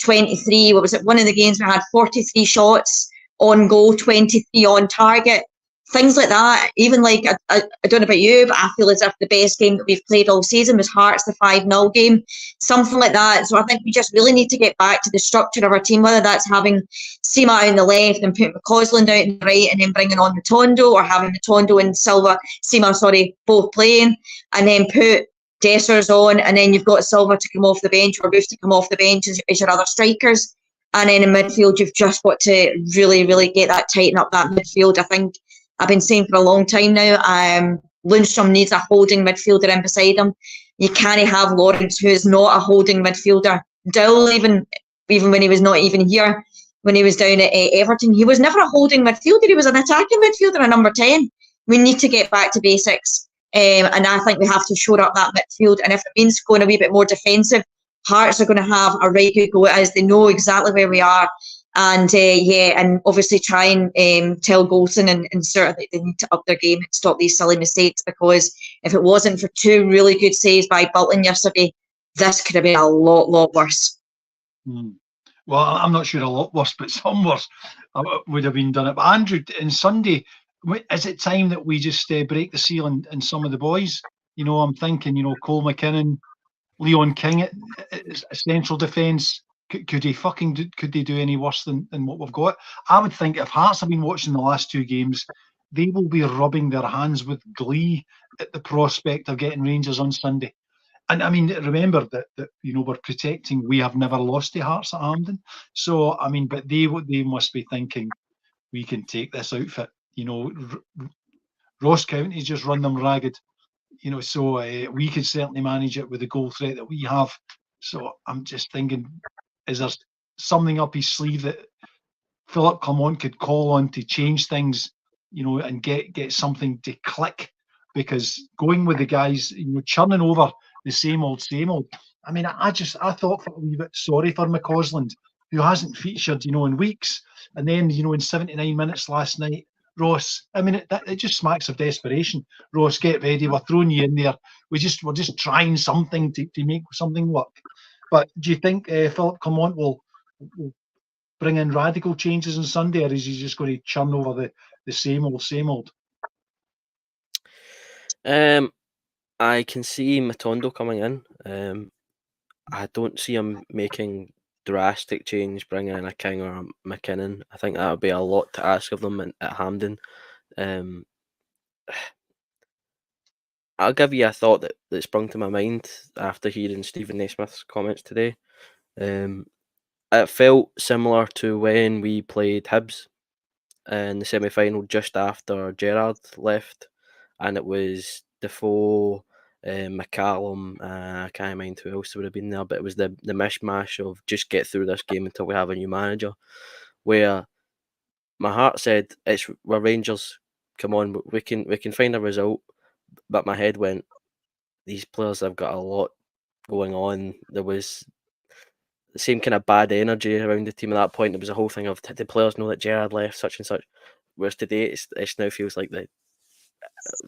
23. What was it? One of the games we had 43 shots on goal, 23 on target. Things like that. Even like I don't know about you, but I feel as if the best game that we've played all season was Hearts, the 5-0 game, something like that. So I think we just really need to get back to the structure of our team, whether that's having Sima on the left and putting McCausland out on the right and then bringing on Matondo, or having Matondo and Sima, both playing, and then put Dessers on, and then you've got Silva to come off the bench, or Roof to come off the bench as your other strikers. And then in midfield, you've just got to really, really get that, tighten up that midfield. I think I've been saying for a long time now, Lundstram needs a holding midfielder in beside him. You can't have Lawrence, who is not a holding midfielder. Dowell, even when he was not even here, when he was down at Everton, he was never a holding midfielder. He was an attacking midfielder, a number 10. We need to get back to basics. And I think we have to shore up that midfield. And if it means going a wee bit more defensive, Hearts are going to have a right good go at us. They know exactly where we are. And and obviously try and tell Goldson and Stuart that they need to up their game and stop these silly mistakes, because if it wasn't for two really good saves by Butland yesterday, this could have been a lot worse. Well, I'm not sure a lot worse, but some worse would have been done it. But Andrew, on Sunday, is it time that we just break the seal in some of the boys? I'm thinking, Cole McKinnon, Leon King at central defence. Could they do any worse than what we've got? I would think if Hearts have been watching the last two games, they will be rubbing their hands with glee at the prospect of getting Rangers on Sunday. And I mean, remember that we're protecting. We have never lost to Hearts at Hampden. So I mean, but they must be thinking we can take this outfit. Ross County's just run them ragged. So we could certainly manage it with the goal threat that we have. So I'm just thinking, is there something up his sleeve that Philip Clement could call on to change things, and get something to click? Because going with the guys, churning over the same old. I mean, I thought for a wee bit sorry for McCausland, who hasn't featured, in weeks. And then, in 79 minutes last night, Ross, I mean, it just smacks of desperation. Ross, get ready. We're throwing you in there. We're just trying something to make something work. But do you think Philip Clement will bring in radical changes on Sunday, or is he just going to churn over the same old? I can see Matondo coming in. I don't see him making drastic change, bringing in a King or a McKinnon. I think that would be a lot to ask of them at Hampden. I'll give you a thought that sprung to my mind after hearing Stephen Naismith's comments today. It felt similar to when we played Hibs in the semi-final just after Gerrard left, and it was Defoe, McCallum, I can't mind who else would have been there, but it was the mishmash of just get through this game until we have a new manager, where my heart said, we're Rangers, come on, we can find a result, but my head went, these players have got a lot going on. There was the same kind of bad energy around the team at that point. There was a whole thing of, the players know that Gerrard left, such and such, whereas today it now feels like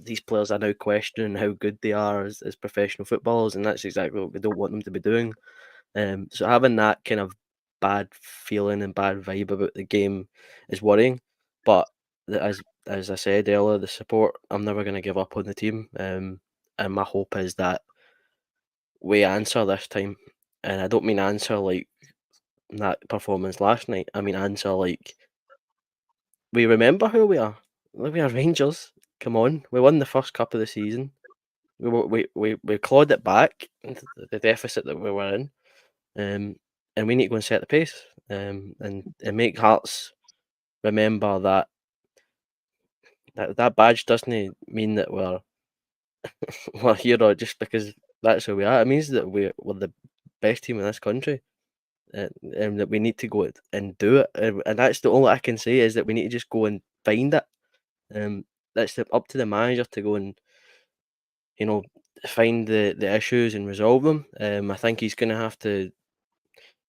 these players are now questioning how good they are as professional footballers, and that's exactly what we don't want them to be doing. So having that kind of bad feeling and bad vibe about the game is worrying. But as I said earlier, the support, I'm never going to give up on the team. And my hope is that we answer this time. And I don't mean answer like that performance last night. I mean answer like we remember who we are. We are Rangers. Come on, we won the first cup of the season. We clawed it back into the deficit that we were in, and we need to go and set the pace, and make Hearts remember that badge doesn't mean that we're here or just because that's who we are. It means that we're the best team in this country, and that we need to go and do it. And that's the only I can say is that we need to just go and find it. That's up to the manager to go and find the issues and resolve them. I think he's going to have to,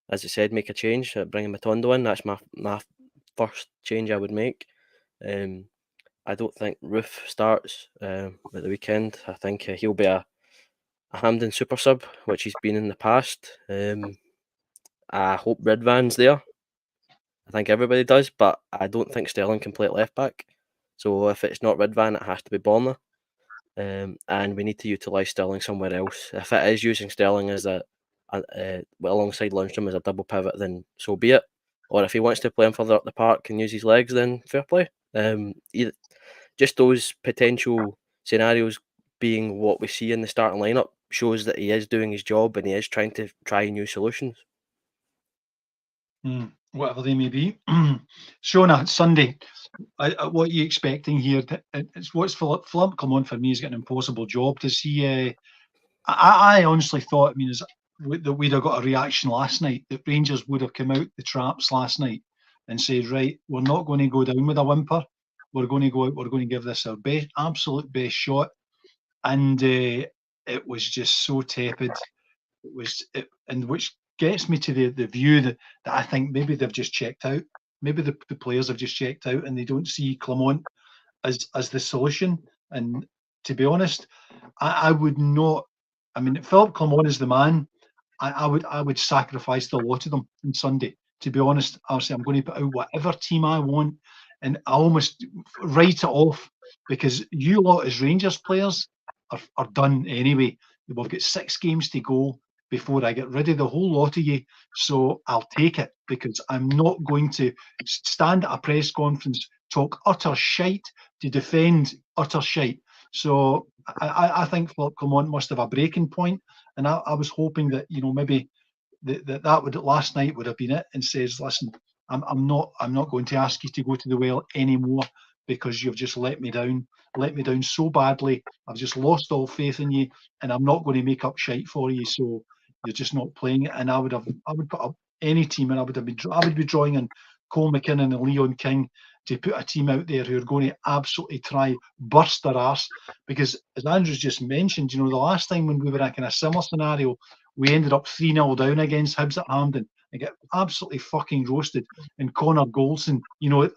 as I said, make a change, bring Matondo in. That's my first change I would make. I don't think Roof starts at the weekend. I think he'll be a Hampden super sub, which he's been in the past. I hope Ridvan's there. I think everybody does, but I don't think Sterling can play at left back. So if it's not Ridvan, it has to be Borna. And we need to utilise Sterling somewhere else. If it is using Sterling as alongside Lundstram as a double pivot, then so be it. Or if he wants to play him further up the park and use his legs, then fair play. Just those potential scenarios being what we see in the starting lineup shows that he is doing his job and he is trying to try new solutions. Whatever they may be. Shona, Sunday, what are you expecting here? What's Philip Clement for me has got an impossible job. Does he? I honestly thought, that we'd have got a reaction last night, that Rangers would have come out the traps last night and said, right, we're not going to go down with a whimper. We're going to go out. We're going to give this our absolute best shot. And it was just so tepid. and which gets me to the view that I think maybe they've just checked out. Maybe the players have just checked out and they don't see Clement as the solution. And to be honest, I would not. I mean, Philip Clement is the man. I would sacrifice the lot of them on Sunday. To be honest, I'll say I'm going to put out whatever team I want, and I almost write it off because you lot as Rangers players are done anyway. We've got 6 games to go before I get rid of the whole lot of you. So I'll take it because I'm not going to stand at a press conference, talk utter shite to defend utter shite. So I think Philip Clement must have a breaking point, and I was hoping that maybe that would last night would have been it, and says, listen, I'm not going to ask you to go to the well anymore because you've just let me down so badly. I've just lost all faith in you, and I'm not going to make up shite for you. So you're just not playing it. And I would put up any team, and I would be drawing in Cole McKinnon and Leon King to put a team out there who are going to absolutely try burst their arse. Because as Andrew's just mentioned, the last time when we were in a similar scenario, we ended up 3-0 down against Hibs at Hampden and get absolutely fucking roasted. And Connor Goldson,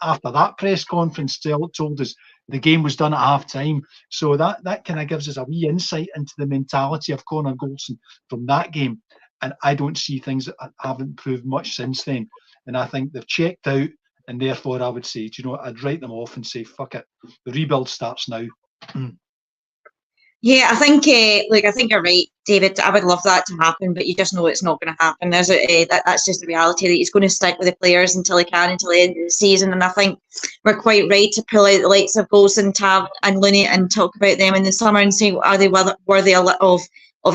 after that press conference, told us the game was done at half time. So that kind of gives us a wee insight into the mentality of Connor Goldson from that game. And I don't see things that haven't improved much since then. And I think they've checked out. And therefore, I would say, I'd write them off and say, fuck it. The rebuild starts now. Yeah, I think I think you're right, David. I would love that to happen, but you just know it's not going to happen. That's just the reality, that he's going to stick with the players until the end of the season. And I think we're quite right to pull out the likes of Golson, Tav and Looney and talk about them in the summer and see, are they worthy of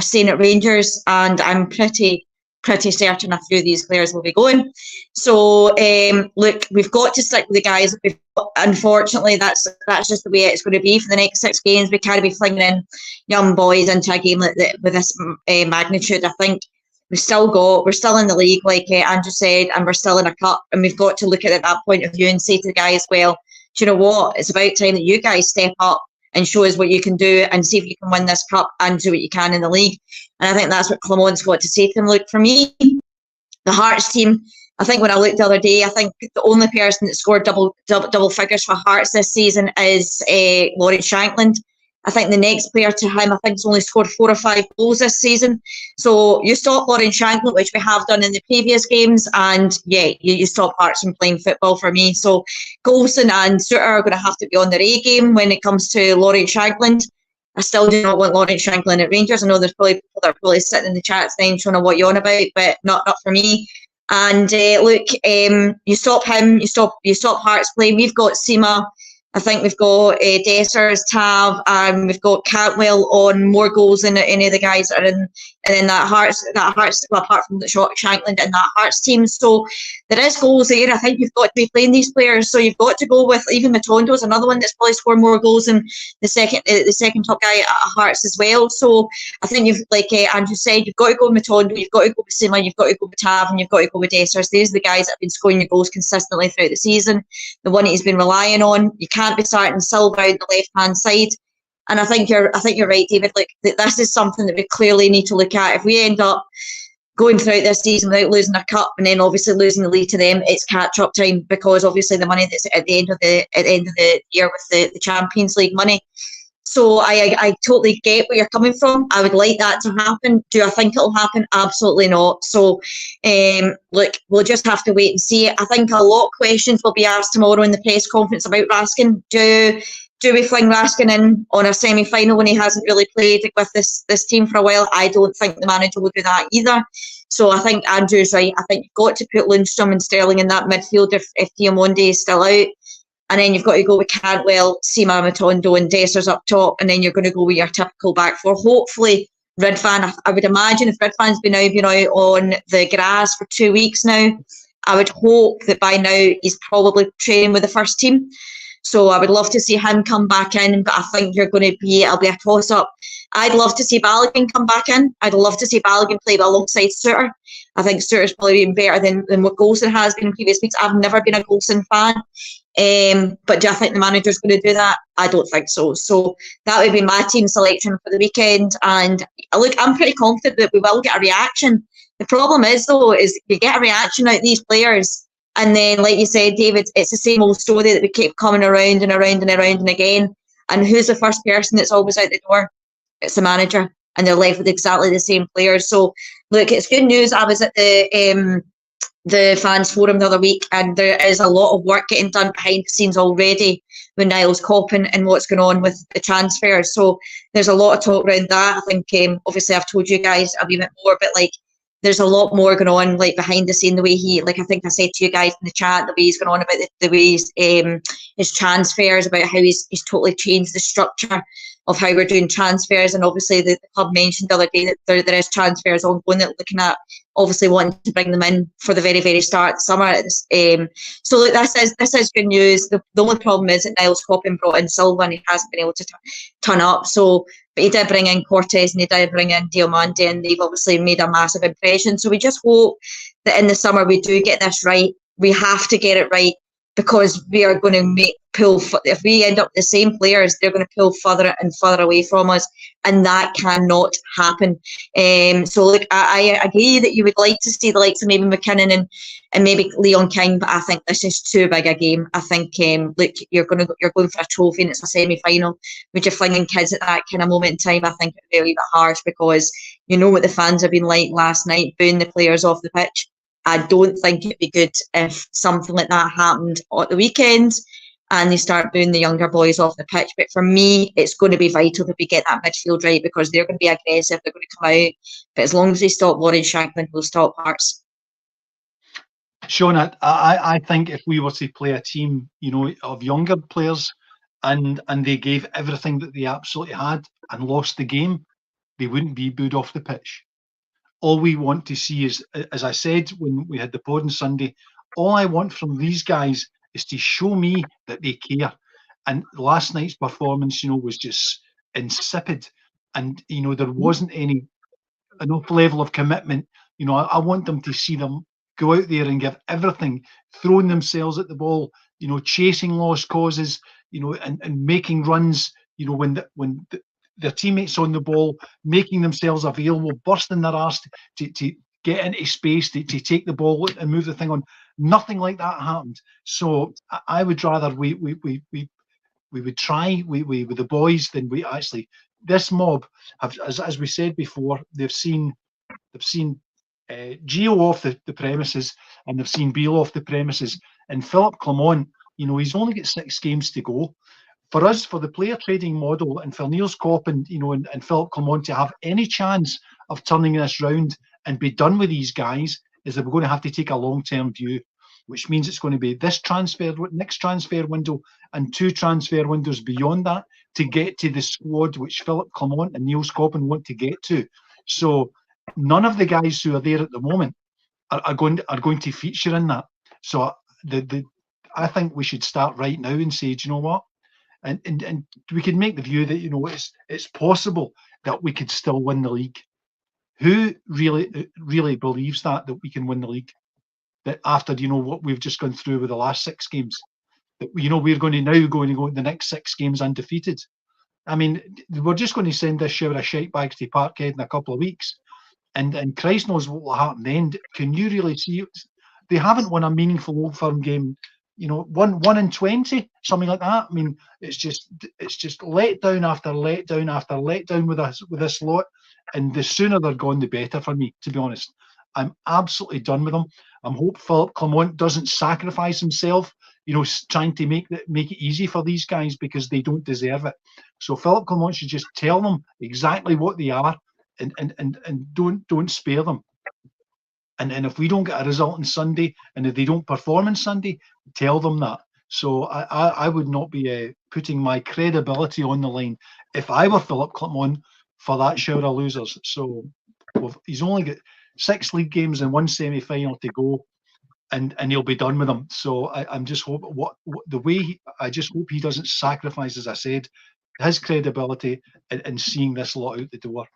staying at Rangers? And I'm pretty certain a few of these players will be going. So look, we've got to stick with the guys. Unfortunately, that's just the way it's going to be for the next 6 games. We can't be flinging in young boys into a game like that with this magnitude. I think we're still in the league, like Andrew said, and we're still in a cup, and we've got to look at it at that point of view and say to the guys, well, do you know what? It's about time that you guys step up and show us what you can do and see if you can win this cup and do what you can in the league. And I think that's what Clement's got to say to them. Look, for me, the Hearts team, I think when I looked the other day, I think the only person that scored double figures for Hearts this season is Lawrence Shankland. I think the next player to him, I think, has only scored 4 or 5 goals this season. So you stop Lawrence Shankland, which we have done in the previous games, and you stop Hearts from playing football for me. So Golson and Suter are going to have to be on their A game when it comes to Lawrence Shankland. I still do not want Lawrence Shankland at Rangers. I know there's probably people that are probably sitting in the chats then trying to know what you're on about, but not for me. And look, you stop him, you stop Hearts playing. We've got Seema. I think we've got Dessers, Tav, and we've got Cantwell on more goals than any of the guys that are in, and then that Hearts, well, apart from the Shankland and that Hearts team. So there is goals there. I think you've got to be playing these players. So you've got to go with, even Matondo's another one that's probably scored more goals than the second top guy at Hearts as well. So I think you've, like Andrew said, you've got to go with Matondo, you've got to go with Sima, you've got to go with Tav, and you've got to go with Dessers. These are the guys that have been scoring your goals consistently throughout the season. The one that he's been relying on. You can't be starting Silva on the left hand side. And I think you're right, David. Like, this is something that we clearly need to look at. If we end up going throughout this season without losing a cup and then obviously losing the lead to them, it's catch up time, because obviously the money that's at the end of the year with the Champions League money. So I totally get where you're coming from. I would like that to happen. Do I think it'll happen? Absolutely not. So look, we'll just have to wait and see. I think a lot of questions will be asked tomorrow in the press conference about Raskin. Do we fling Raskin in on a semi-final when he hasn't really played with this team for a while? I don't think the manager will do that either. So I think Andrew's right. I think you've got to put Lundstrom and Sterling in that midfield if Diamonde is still out. And then you've got to go with Cantwell, Seema, Matondo and Dessers up top. And then you're going to go with your typical back four. Hopefully, Ridvan, I would imagine if Ridvan's been out on the grass for 2 weeks now, I would hope that by now he's probably training with the first team. So I would love to see him come back in, but I think it'll be a toss-up. I'd love to see Balogun come back in. I'd love to see Balogun play alongside Suter. I think Suter's probably been better than what Golson has been in previous weeks. I've never been a Golson fan. But do I think the manager's going to do that? I don't think so. So that would be my team selection for the weekend. And look, I'm pretty confident that we will get a reaction. The problem is, though, is you get a reaction out of these players, and then, like you said, David, it's the same old story that we keep coming around and around and around and again. And who's the first person that's always out the door? It's the manager, and they're left with exactly the same players. So, look, it's good news. I was at the fans forum the other week, and there is a lot of work getting done behind the scenes already with Niles Coppin and what's going on with the transfers. So there's a lot of talk around that. I think obviously I've told you guys a wee bit more, but like there's a lot more going on like behind the scene, the way he, like I think I said to you guys in the chat, the way he's going on about the way his transfers, about how he's totally changed the structure of how we're doing transfers. And obviously the club mentioned the other day that there is transfers ongoing that looking at obviously wanting to bring them in for the very, very start of the summer. So look, this is good news. The only problem is that Niles Coppin brought in Silva and he hasn't been able to turn up. So, but he did bring in Cortez and he did bring in Diomande, and they've obviously made a massive impression. So we just hope that in the summer we do get this right. We have to get it right, because we are going to if we end up with the same players, they're going to pull further and further away from us, and that cannot happen. So look, I agree that you would like to see the likes of maybe McKinnon and maybe Leon King, but I think this is too big a game. I think look, you're going for a trophy and it's a semi-final. With you flinging kids at that kind of moment in time, I think it would be a wee bit harsh, because you know what the fans have been like last night, booing the players off the pitch. I don't think it'd be good if something like that happened at the weekend and they start booing the younger boys off the pitch. But for me, it's going to be vital that we get that midfield right, because they're going to be aggressive, they're going to come out. But as long as they stop Warren Shanklin, we'll stop Hearts. Sean, I think if we were to play a team, of younger players, and they gave everything that they absolutely had and lost the game, they wouldn't be booed off the pitch. All we want to see is, as I said when we had the pod on Sunday, all I want from these guys is to show me that they care. And last night's performance, was just insipid. And, there wasn't enough level of commitment. I want them to see them go out there and give everything, throwing themselves at the ball, chasing lost causes, and making runs, when their teammates on the ball, making themselves available, bursting their arse to get into space, to take the ball and move the thing on. Nothing like that happened. So I would rather we would try with the boys than we actually. This mob have, as we said before, they've seen Gio off the premises, and they've seen Beale off the premises, and Philip Clement, he's only got 6 games to go. For us, for the player trading model, and for Niels Coppin, and Philip Clement to have any chance of turning this round and be done with these guys, is that we're going to have to take a long-term view, which means it's going to be this next transfer window and 2 transfer windows beyond that to get to the squad which Philip Clement and Niels Coppin want to get to. So none of the guys who are there at the moment are going to feature in that. So I think we should start right now and say, do you know what? And we could make the view that it's possible that we could still win the league. Who really believes that we can win the league? That after what we've just gone through with the last 6 games, that we're going to go the next 6 games undefeated. I mean, we're just going to send this shower of shite bags to Parkhead in a couple of weeks, and Christ knows what will happen then. Can you really see? They haven't won a meaningful Old Firm game. 1 in 20, something like that. I mean, it's just letdown after letdown after letdown with this lot, and the sooner they're gone, the better for me. To be honest, I'm absolutely done with them. I'm hope Philip Clement doesn't sacrifice himself, trying to make it easy for these guys, because they don't deserve it. So Philip Clement should just tell them exactly what they are, and don't spare them. And if we don't get a result on Sunday, and if they don't perform on Sunday, tell them that. So I would not be putting my credibility on the line if I were Philip Clement for that shower of losers. So he's only got 6 league games and 1 semi-final to go, and he'll be done with them. So I'm just hoping I just hope he doesn't sacrifice, as I said, his credibility in seeing this lot out the door.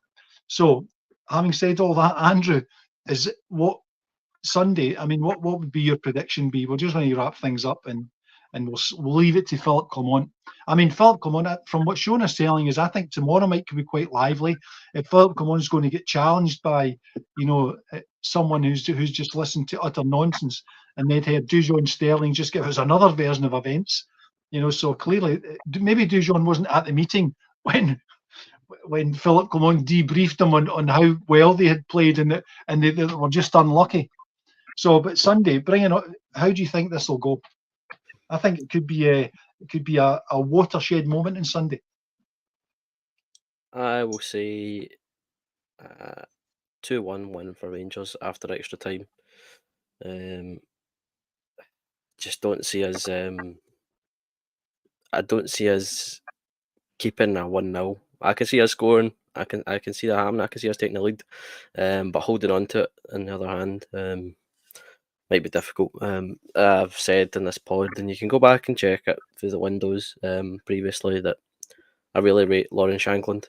So having said all that, Andrew, is what Sunday? I mean, what would be your prediction be? We're just going to wrap things up and and we'll leave it to Philip Clement. I mean, Philip Clement, from what Shona's telling us, I think tomorrow might be quite lively. If Philip Clement's going to get challenged by, someone who's just listened to utter nonsense, and they'd heard Dujon Sterling just give us another version of events, so clearly maybe Dujon wasn't at the meeting when Philip Clement debriefed them on how well they had played, and they were just unlucky. So, but Sunday, how do you think this will go? I think it could be a watershed moment in Sunday. I will say 2-1 win for Rangers after extra time. Just don't see us. I don't see us keeping a 1-0. I can see us scoring. I can see that happening. I can see us taking the lead. But holding on to it, on the other hand, might be difficult. I've said in this pod, and you can go back and check it through the windows previously, that I really rate Lauren Shankland.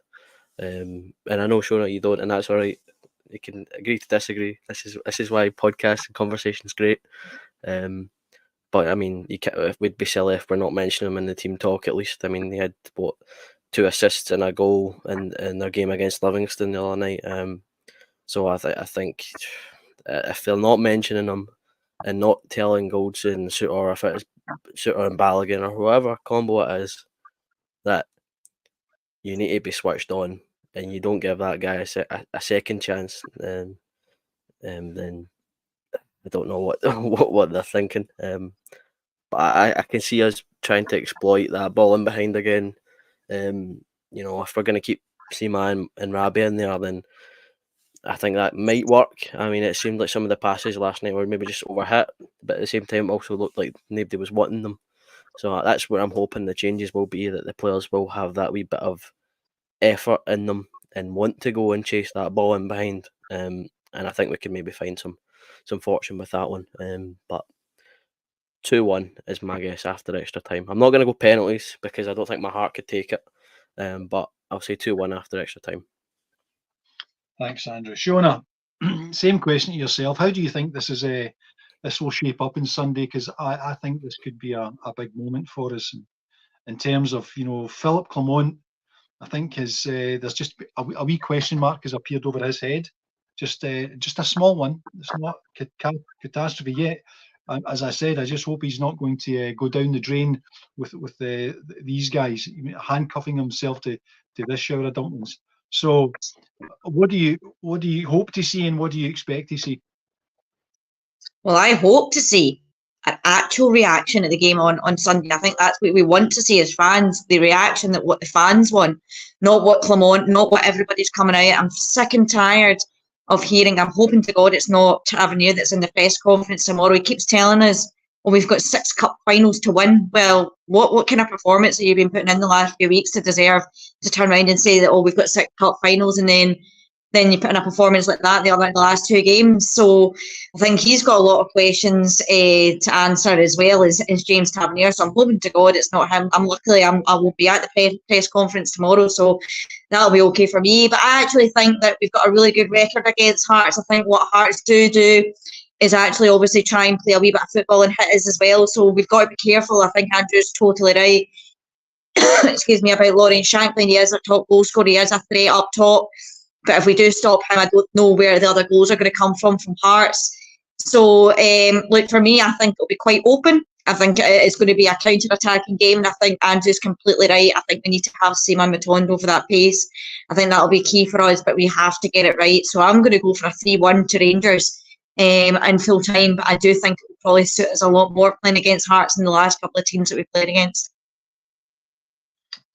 And I know, Shona, you don't, and that's all right. You can agree to disagree. This is why podcasts and conversation is great. But I mean, we'd be silly if we're not mentioning him in the team talk at least. I mean, he had 2 assists and a goal in their game against Livingston the other night. So I think if they're not mentioning him and not telling Goldson and Suter, or if it's Suter and Balogun or whoever combo it is, that you need to be switched on, and you don't give that guy a second chance, then I don't know what they're thinking. But I can see us trying to exploit that ball in behind again. If we're going to keep Seaman and Rabia in there, then I think that might work. I mean, it seemed like some of the passes last night were maybe just overhit, but at the same time, also looked like nobody was wanting them. So that's where I'm hoping the changes will be, that the players will have that wee bit of effort in them and want to go and chase that ball in behind. And I think we can maybe find some fortune with that one. But 2-1 is my guess after extra time. I'm not going to go penalties because I don't think my heart could take it. But I'll say 2-1 after extra time. Thanks, Andrew. Shona, same question to yourself. How do you think this will shape up on Sunday? Because I think this could be a big moment for us in terms of Philip Clement. I think there's just a wee question mark has appeared over his head, just a small one. It's not catastrophe yet. As I said, I just hope he's not going to go down the drain with these guys, handcuffing himself to this shower of dumplings. So, what do you hope to see, and what do you expect to see? Well, I hope to see an actual reaction at the game on Sunday. I think that's what we want to see as fans, the reaction, that what the fans want, not what Clement, not what everybody's coming out. I'm sick and tired of hearing. I'm hoping to God it's not Tavernier that's in the press conference tomorrow. He keeps telling us, well, we've got 6 cup finals to win. Well, what kind of performance have you been putting in the last few weeks to deserve to turn around and say that, we've got 6 cup finals, and then you put in a performance like that the last 2 games? So I think he's got a lot of questions to answer, as well as James Tavernier. So I'm hoping to God it's not him. I will be at the press conference tomorrow, so that'll be okay for me. But I actually think that we've got a really good record against Hearts. I think what Hearts do is actually obviously try and play a wee bit of football and hit us as well. So we've got to be careful. I think Andrew's totally right. Excuse me, about Lauren Shankland. He is our top goal scorer. He is a threat up top. But if we do stop him, I don't know where the other goals are going to come from Hearts. So, look, for me, I think it'll be quite open. I think it's going to be a counter-attacking game, and I think Andrew's completely right. I think we need to have Seaman Matondo for that pace. I think that'll be key for us, but we have to get it right. So I'm going to go for a 3-1 to Rangers in full time, but I do think it will probably suit us a lot more playing against Hearts than the last couple of teams that we've played against.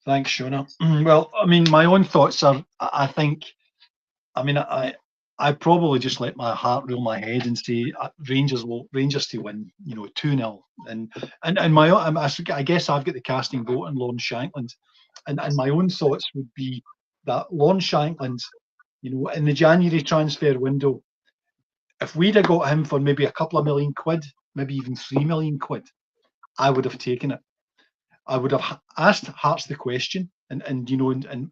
Thanks, Shona. Well, I mean, my own thoughts are, I probably just let my heart rule my head and say Rangers to win, 2-0. And I guess I've got the casting vote on Lauren Shankland, and my own thoughts would be that Lauren Shankland, in the January transfer window, if we'd have got him for maybe a couple of million quid, maybe even 3 million quid, I would have taken it. I would have asked Hearts the question and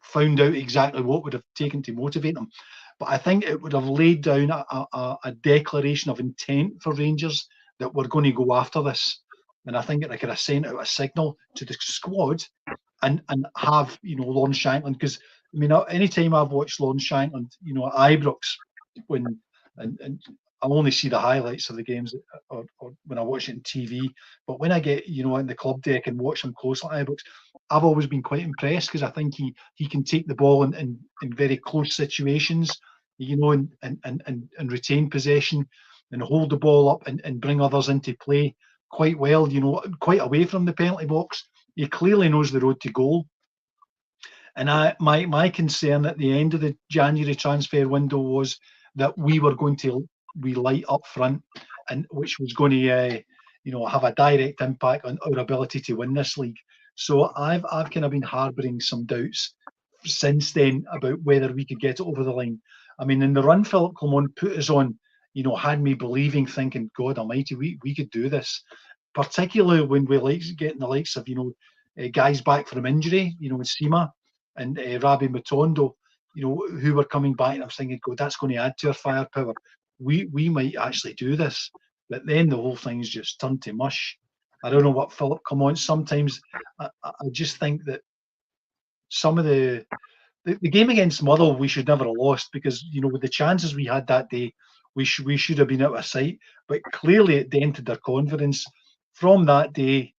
found out exactly what would have taken to motivate them. But I think it would have laid down a declaration of intent for Rangers that we're going to go after this. and I think it could have sent out a signal to the squad and have, Lawrence Shankland, because I mean, any time I've watched Lawrence Shankland, at Ibrox, when and I only see the highlights of the games or when I watch it on TV, but when I get in the club deck and watch him close at Ibrox, I've always been quite impressed, because I think he can take the ball in very close situations, and retain possession and hold the ball up and bring others into play quite well, quite away from the penalty box. He clearly knows the road to goal. And my concern at the end of the January transfer window was that we were going to light up front, and which was going to have a direct impact on our ability to win this league. So I've kind of been harbouring some doubts since then about whether we could get it over the line. I mean, in the run Philip Clement put us on, had me believing, thinking, God Almighty, we could do this. Particularly when we getting the likes of guys back from injury, with Sima and Rabi Matondo, who were coming back, and I was thinking, God, that's going to add to our firepower. We might actually do this, but then the whole thing's just turned to mush. I don't know what Philip Clement. Sometimes I just think that some of the game against Motherwell we should never have lost, because with the chances we had that day, we should have been out of sight. But clearly it dented their confidence. From that day,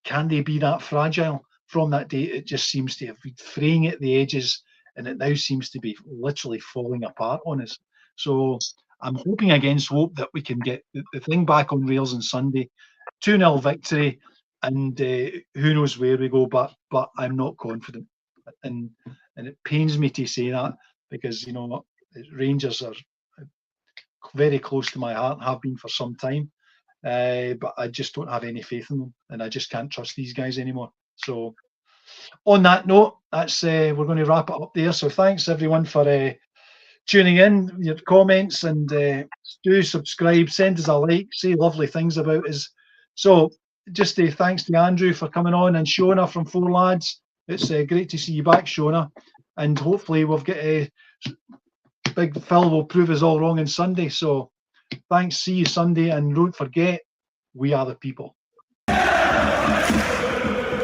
can they be that fragile? From that day, it just seems to have been fraying at the edges, and it now seems to be literally falling apart on us. So I'm hoping against hope that we can get the thing back on rails on Sunday. 2-0 victory, and who knows where we go, but I'm not confident. And it pains me to say that, because Rangers are very close to my heart and have been for some time. But I just don't have any faith in them, and I just can't trust these guys anymore. So on that note, that's we're going to wrap it up there. So thanks everyone for tuning in, your comments, and do subscribe, send us a like, say lovely things about us. So just thanks to Andrew for coming on, and Shona from Four Lads. It's great to see you back, Shona, and hopefully we'll get a big Phil will prove us all wrong on Sunday. So thanks, see you Sunday, and don't forget, we are the people.